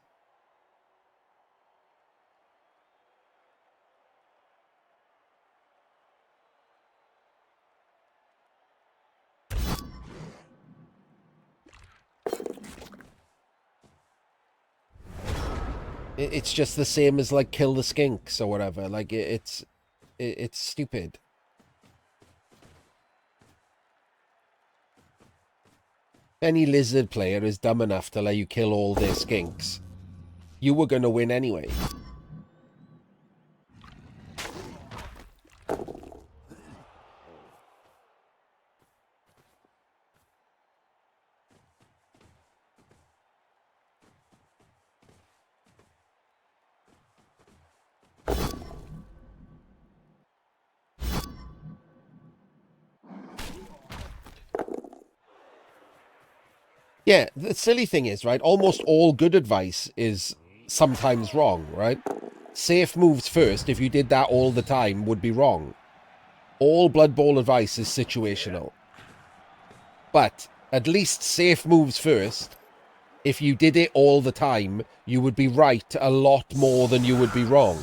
It's just the same as like kill the skinks or whatever. Like it's stupid. Any lizard player is dumb enough to let you kill all their skinks. You were going to win anyway. Yeah, the silly thing is, right, almost all good advice is sometimes wrong, right? Safe moves first, if you did that all the time, would be wrong. All Blood Bowl advice is situational. But at least safe moves first, if you did it all the time, you would be right a lot more than you would be wrong.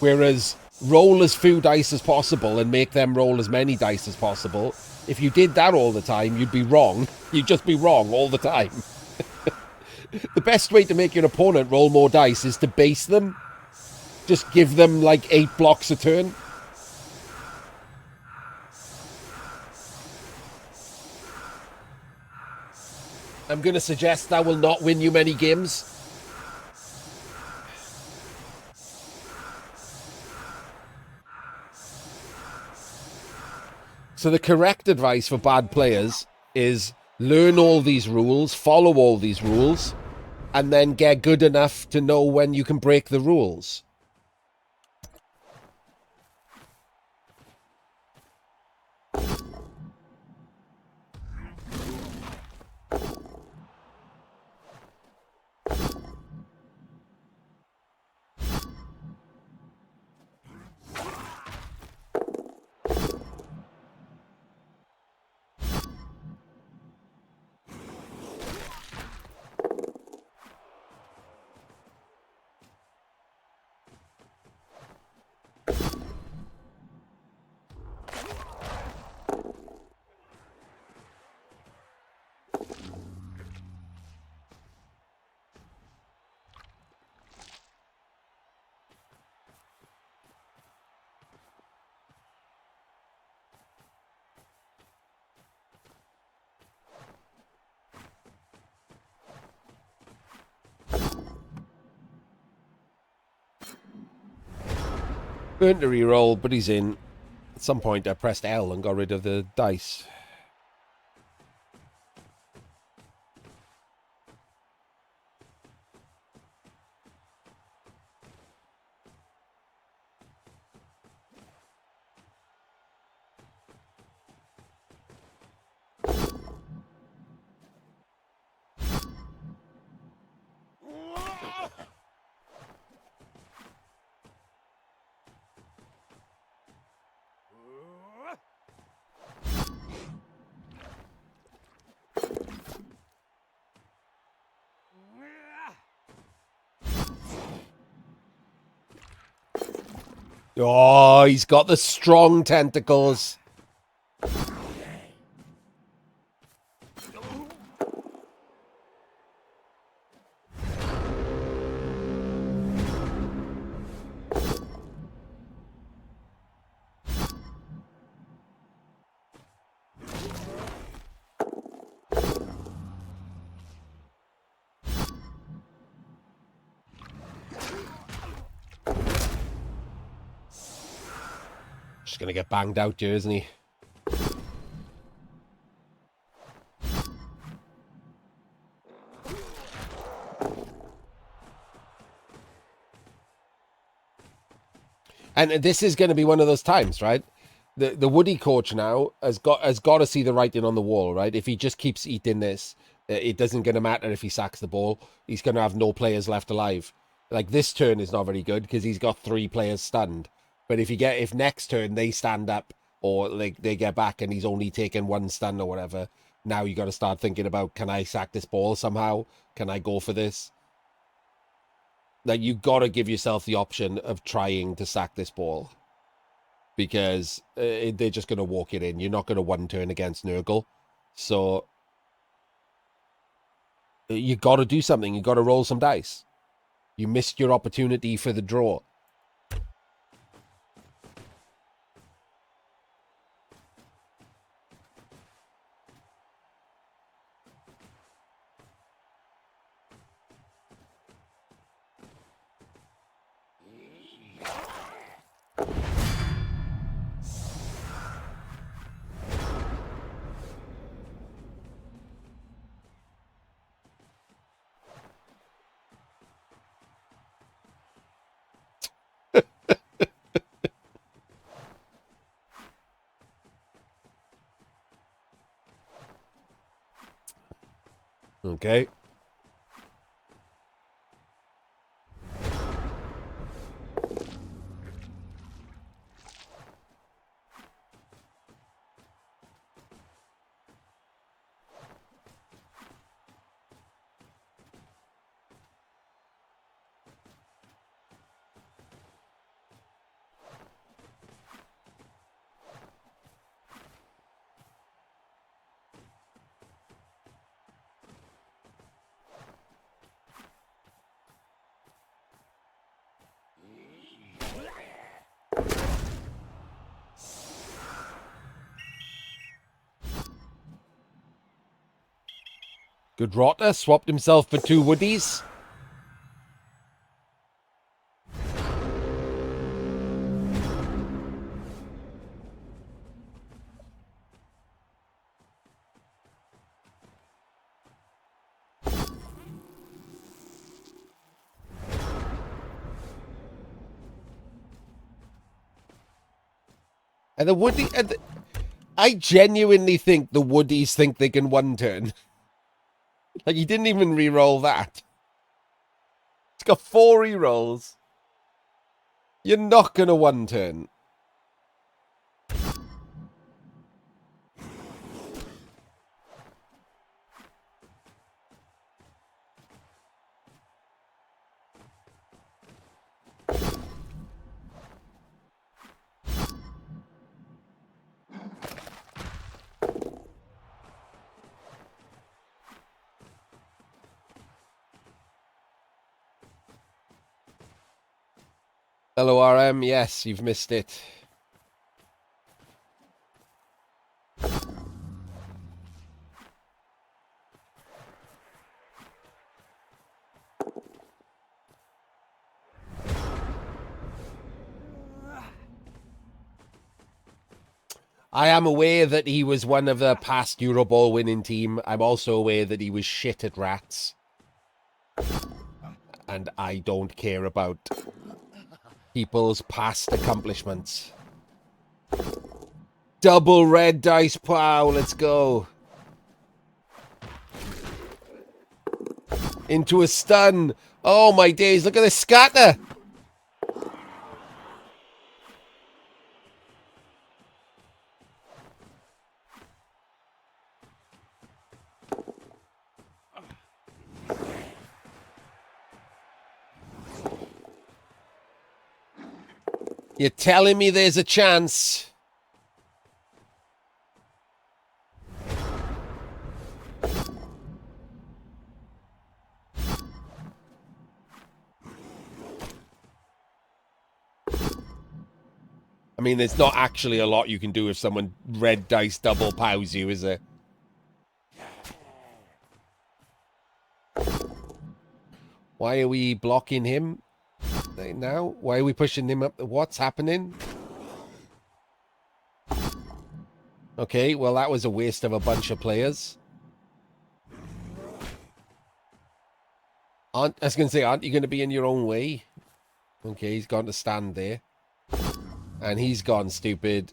Whereas roll as few dice as possible and make them roll as many dice as possible, if you did that all the time, you'd be wrong. You'd just be wrong all the time. The best way to make your opponent roll more dice is to base them. Just give them like 8 blocks a turn. I'm going to suggest that will not win you many games. So the correct advice for bad players is learn all these rules, follow all these rules, and then get good enough to know when you can break the rules. Burnt a reroll, but he's in. At some point, I pressed L and got rid of the dice. Oh, he's got the strong tentacles. Just gonna get banged out here, isn't he? And this is going to be one of those times, right? The Woody coach now has got to see the writing on the wall, right? If he just keeps eating this, it doesn't going to matter if he sacks the ball. He's going to have no players left alive. Like this turn is not very good because he's got 3 players stunned. But if next turn they stand up or like they get back and he's only taken 1 stun or whatever, now you got to start thinking about, can I sack this ball somehow? Can I go for this? Like you got to give yourself the option of trying to sack this ball. Because they're just going to walk it in. You're not going to 1 turn against Nurgle. So you got to do something. You got to roll some dice. You missed your opportunity for the draw. Okay. Good rotter. Swapped himself for 2 woodies. And the woody... I genuinely think the woodies think they can 1 turn. Like, he didn't even re-roll that. It's got 4 re-rolls. You're not going to 1 turn. Hello, RM. Yes, you've missed it. I am aware that he was one of the past Euroball winning team. I'm also aware that he was shit at rats. And I don't care about people's past accomplishments. Double red dice plow, let's go. Into a stun. Oh my days, look at this scatter. You're telling me there's a chance? I mean, there's not actually a lot you can do if someone red dice double pows you, is there? Why are we blocking him now? Why are we pushing him up? What's happening? Okay, well, that was a waste of a bunch of players. I was going to say, aren't you going to be in your own way? Okay, he's gone to stand there. And he's gone stupid.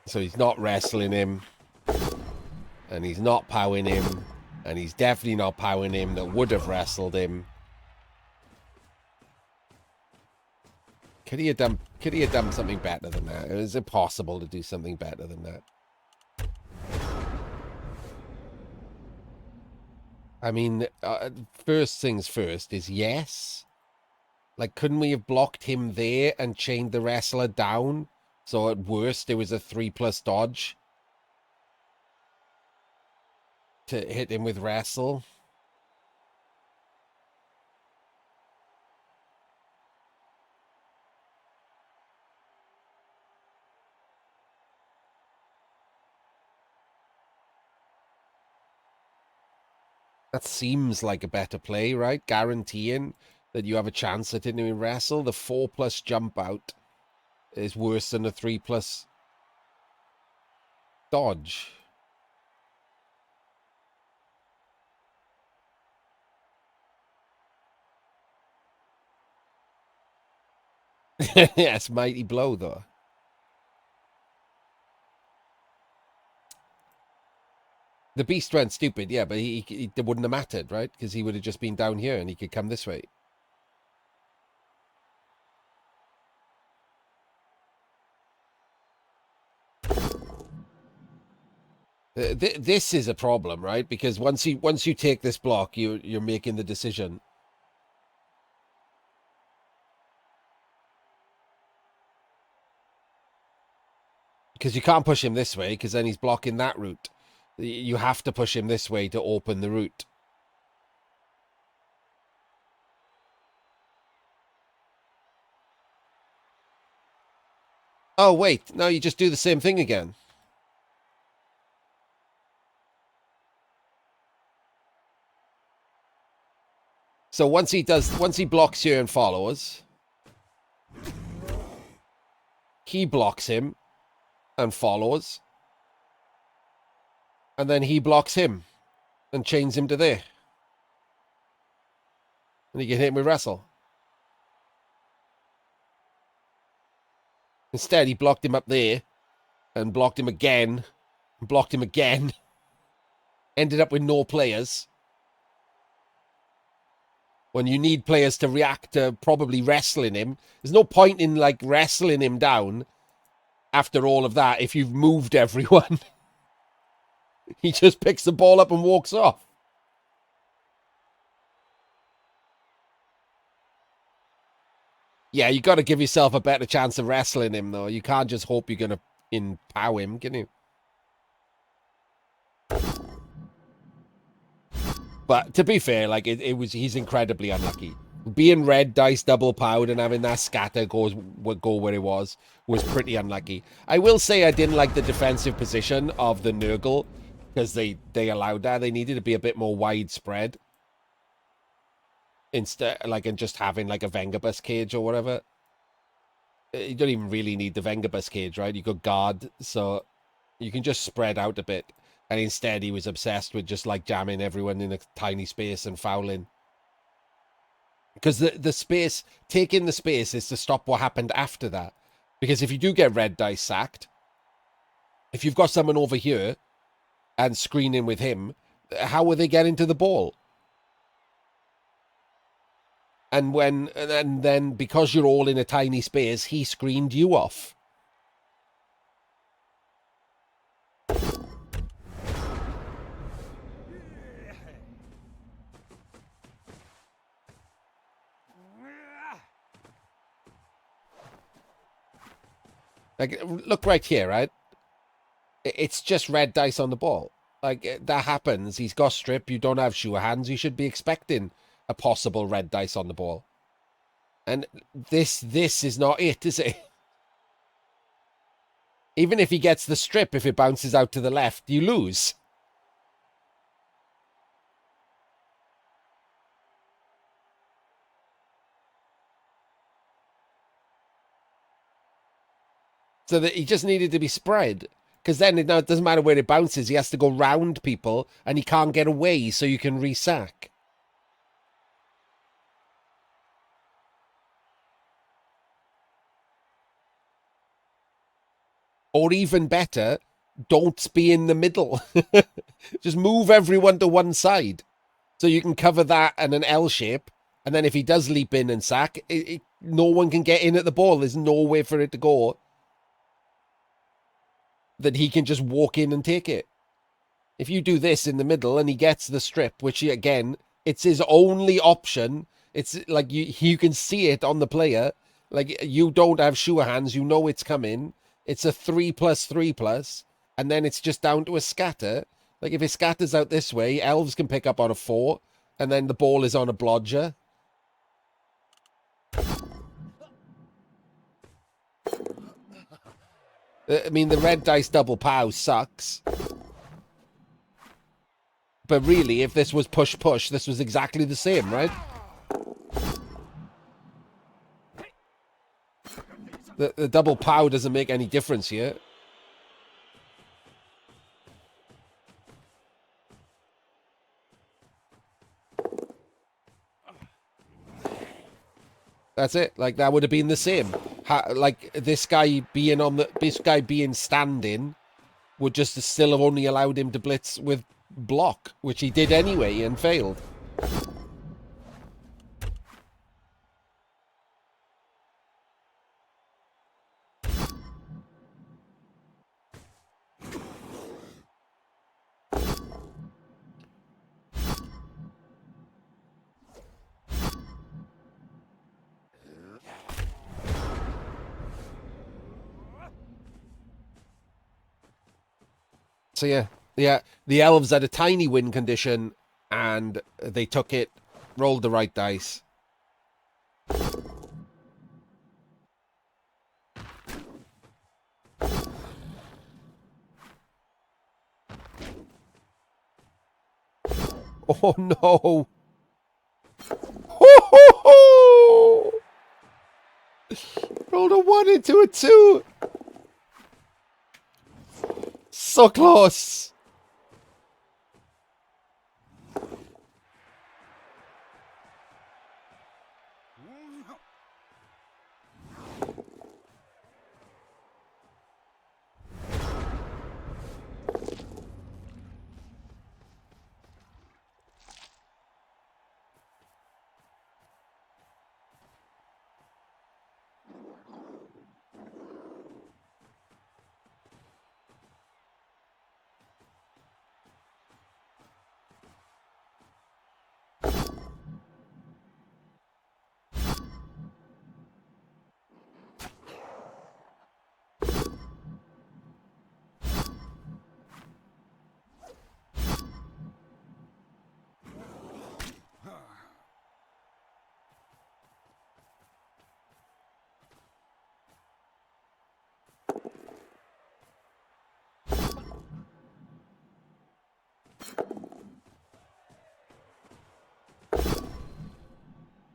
So he's not wrestling him. And he's not powering him. And he's definitely not powering him that would have wrestled him. Could he have done something better than that? It was impossible to do something better than that. I mean, first things first is yes. Like, couldn't we have blocked him there and chained the wrestler down? So at worst, it was a 3+ dodge to hit him with wrestle. That seems like a better play, right? Guaranteeing that you have a chance at hitting him with wrestle. The 4+ jump out is worse than a 3+ dodge. Yes, mighty blow, though. The beast went stupid, yeah, but it wouldn't have mattered, right? Because he would have just been down here and he could come this way. This is a problem, right? Because once you take this block, you're making the decision. Because you can't push him this way, because then he's blocking that route. You have to push him this way to open the route. Oh, wait. No, you just do the same thing again. So once he blocks here and follows, he blocks him and follows. And then he blocks him and chains him to there. And he can hit him with wrestle. Instead, he blocked him up there and blocked him again. And blocked him again. Ended up with no players. When you need players to react to probably wrestling him. There's no point in, like, wrestling him down after all of that if you've moved everyone. He just picks the ball up and walks off. Yeah, you got to give yourself a better chance of wrestling him, though. You can't just hope you're going to empower him, can you? But to be fair, like, he's incredibly unlucky. Being red dice double powered and having that scatter go where it was pretty unlucky. I will say I didn't like the defensive position of the Nurgle because they allowed that. They needed to be a bit more widespread instead, like, and just having like a Vengabus cage or whatever. You don't even really need the Vengabus cage, right? You got guard, so you can just spread out a bit. And instead, he was obsessed with just like jamming everyone in a tiny space and fouling. Because the space, taking the space is to stop what happened after that. Because if you do get red dice sacked, if you've got someone over here and screening with him, how are they getting to the ball? And then because you're all in a tiny space, he screened you off. Like, look right here, right? It's just red dice on the ball. Like, that happens. He's got strip. You don't have sure hands. You should be expecting a possible red dice on the ball. And this is not it, is it? Even if he gets the strip, if it bounces out to the left, you lose. So that he just needed to be spread. Because then it doesn't matter where it bounces. He has to go round people, and he can't get away, so you can resack. Or even better, don't be in the middle. Just move everyone to one side. So you can cover that and an L shape. And then if he does leap in and sack, no one can get in at the ball. There's no way for it to go. That he can just walk in and take it. If you do this in the middle and he gets the strip, which again, it's his only option. It's like you can see it on the player. Like, you don't have sure hands. You know it's coming. It's a 3+3+, and then it's just down to a scatter. Like, if it scatters out this way, elves can pick up on a 4, and then the ball is on a blodger. I mean, the red dice double pow sucks. But really, if this was push-push, this was exactly the same, right? The double pow doesn't make any difference here. That's it. Like, that would have been the same. Like, this guy being standing would just still have only allowed him to blitz with block, which he did anyway and failed. So yeah, the elves had a tiny win condition, and they took it, rolled the right dice. Oh no! Ho, ho, ho! Rolled a 1 into a 2. So close.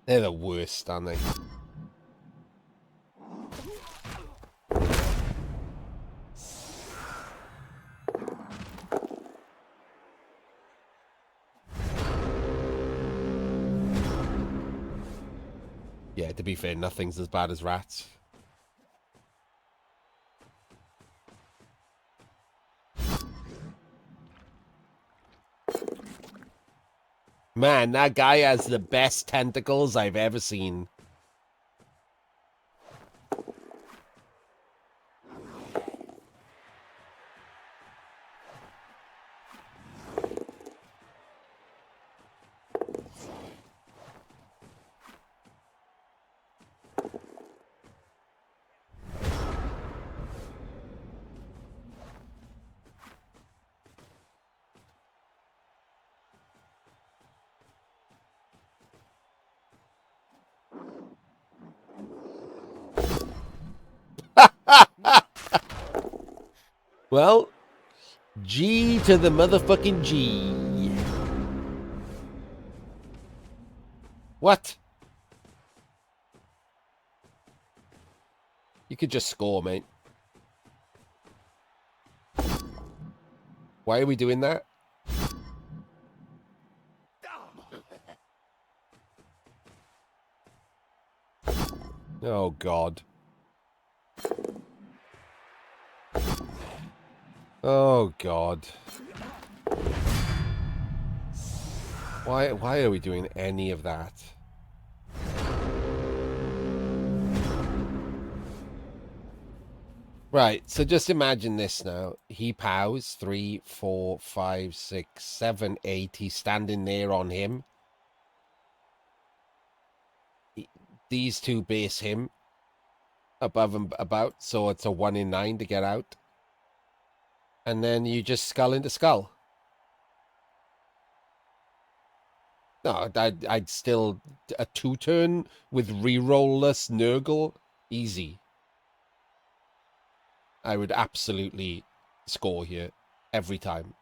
They're the worst, aren't they? to be fair, nothing's as bad as rats. Man, that guy has the best tentacles I've ever seen. Well, G to the motherfucking G. What? You could just score, mate. Why are we doing that? Oh, God. Oh, God. Why are we doing any of that? Right, so just imagine this now. He pows 3, 4, 5, 6, 7, 8. He's standing there on him. These two base him above and about, so it's a 1 in 9 to get out. And then you just skull into skull. No, I'd still a 2-turn with rerollless Nurgle, easy. I would absolutely score here every time.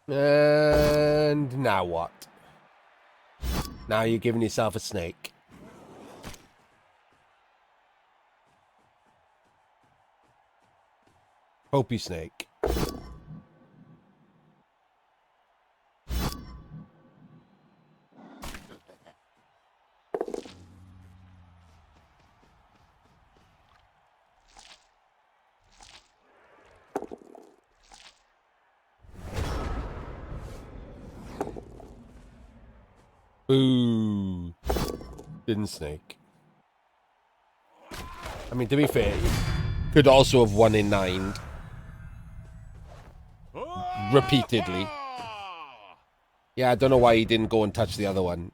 And now what? Now you're giving yourself a snake. Hope you snake. Boo. Didn't snake. I mean, to be fair, you could also have 1 in 9 repeatedly. Yeah, I don't know why he didn't go and touch the other one.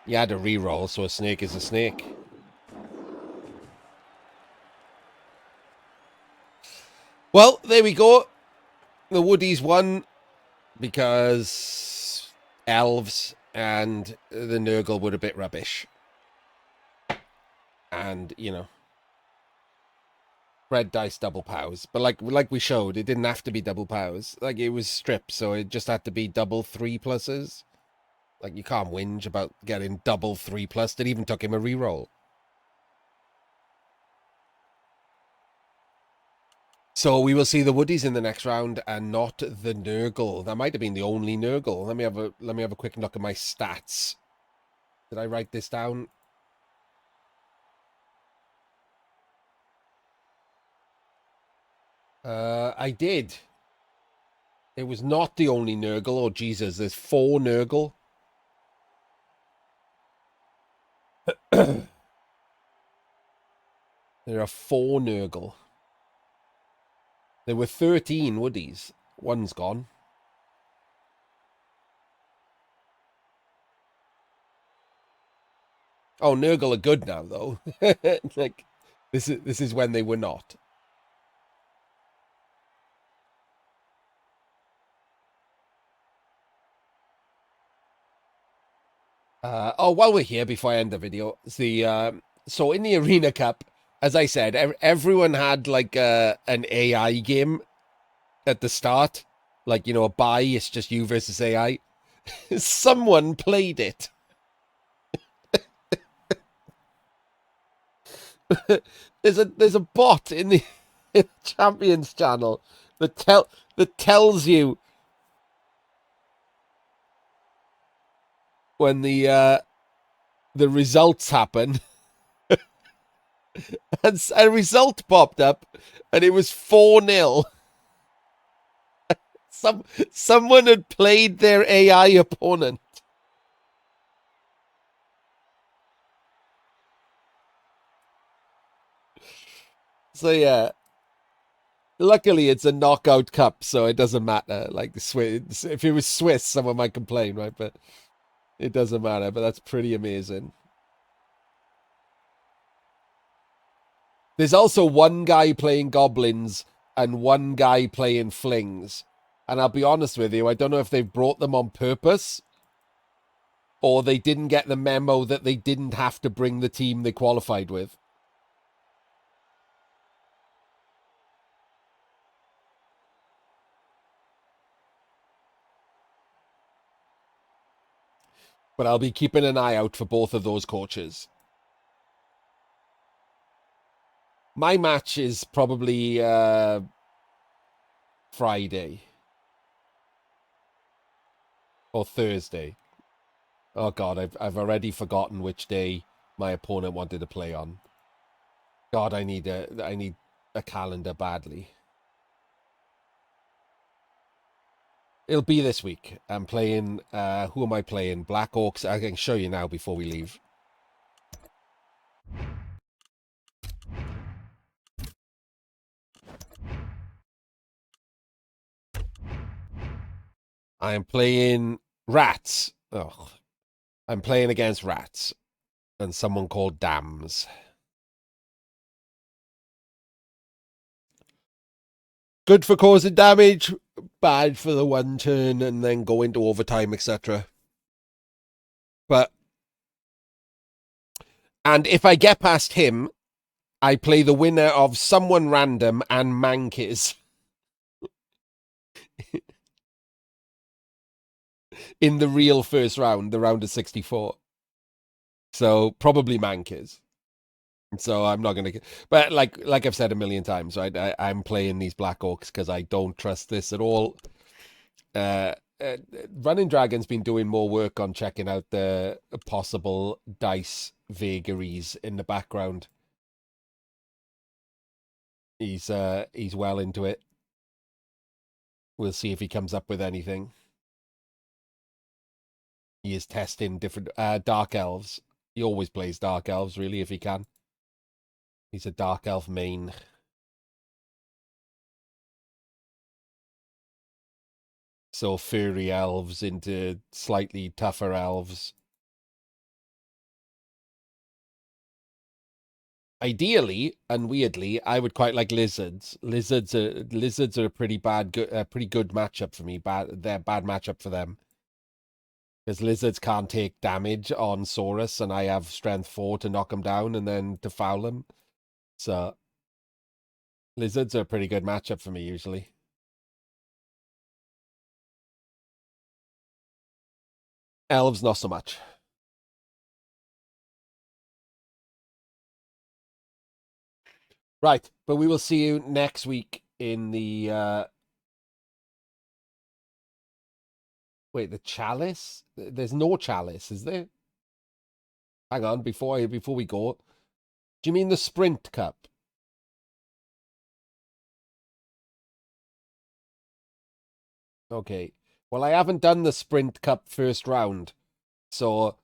You had a reroll, so a snake is a snake. Well, there we go. The Woodies won because elves and the Nurgle were a bit rubbish. And, you know, red dice double pows. But like we showed, it didn't have to be double pows. Like, it was stripped, so it just had to be double 3+. Like, you can't whinge about getting double 3+. It even took him a reroll. So we will see the Woodies in the next round and not the Nurgle. That might have been the only Nurgle. Let me have a quick look at my stats. Did I write this down? I did. It was not the only Nurgle. Oh, Jesus, there's 4 Nurgle. There are 4 Nurgle. There were 13 Woodies. One's gone. Oh, Nurgle are good now though. Like this is when they were not. Oh, while we're here, before I end the video, the so in the Arena Cup, as I said, everyone had like an AI game at the start, like a buy. It's just you versus AI. Someone played it. There's a bot in the Champions channel that tells you when the results happen, and a result popped up, and it was 4-0. Someone had played their AI opponent. So yeah, luckily it's a knockout cup, so it doesn't matter. Like the Swiss, if it was Swiss, someone might complain, right? But it doesn't matter. But that's pretty amazing. There's also one guy playing goblins and one guy playing flings. And I'll be honest with you, I don't know if they've brought them on purpose or they didn't get the memo that they didn't have to bring the team they qualified with. But I'll be keeping an eye out for both of those coaches. My match is probably Friday or Thursday. Oh God, I've already forgotten which day my opponent wanted to play on. God, I need a calendar badly. It'll be this week. I'm playing. Who am I playing? Black Orcs. I can show you now before we leave. I am playing Rats. Oh, I'm playing against Rats and someone called Dams. Good for causing damage, bad for the one turn and then go into overtime, etc. But and if I get past him, I play the winner of someone random and Mankiz in the real first round, the round of 64. So probably Mankiz. So I'm not gonna, but like I've said a million times, right? I'm playing these Black Orcs because I don't trust this at all. Uh, Running Dragon's been doing more work on checking out the possible dice vagaries in the background. He's well into it. We'll see if he comes up with anything. He is testing different dark elves. He always plays dark elves, really, if he can. He's a dark elf main. So furry elves into slightly tougher elves. Ideally and weirdly, I would quite like lizards. Lizards are a pretty good matchup for me. They're a bad matchup for them because lizards can't take damage on Saurus, and I have strength 4 to knock them down and then to foul them. So lizards are a pretty good matchup for me usually. Elves not so much. Right, but we will see you next week in the wait, the chalice? There's no chalice, is there? Hang on, before we go. Do you mean the sprint cup? Okay. Well, I haven't done the sprint cup first round, so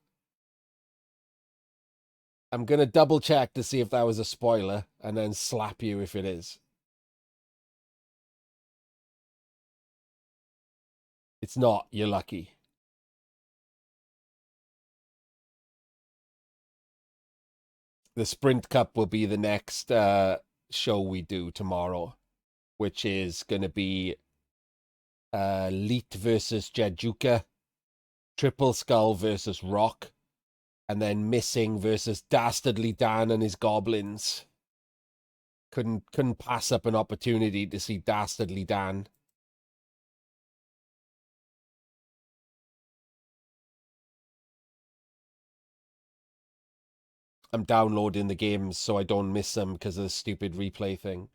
I'm gonna double check to see if that was a spoiler and then slap you if it is. It's not, you're lucky. The Sprint Cup will be the next show we do tomorrow, which is going to be Leet versus Jejuka, Triple Skull versus Rock, and then Missing versus Dastardly Dan and his goblins. Couldn't pass up an opportunity to see Dastardly Dan. I'm downloading the games so I don't miss them because of the stupid replay thing.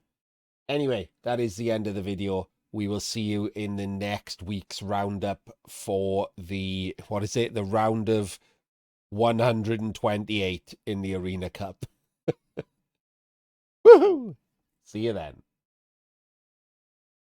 Anyway, that is the end of the video. We will see you in the next week's roundup for the, what is it? The round of 128 in the Arena Cup. Woohoo! See you then.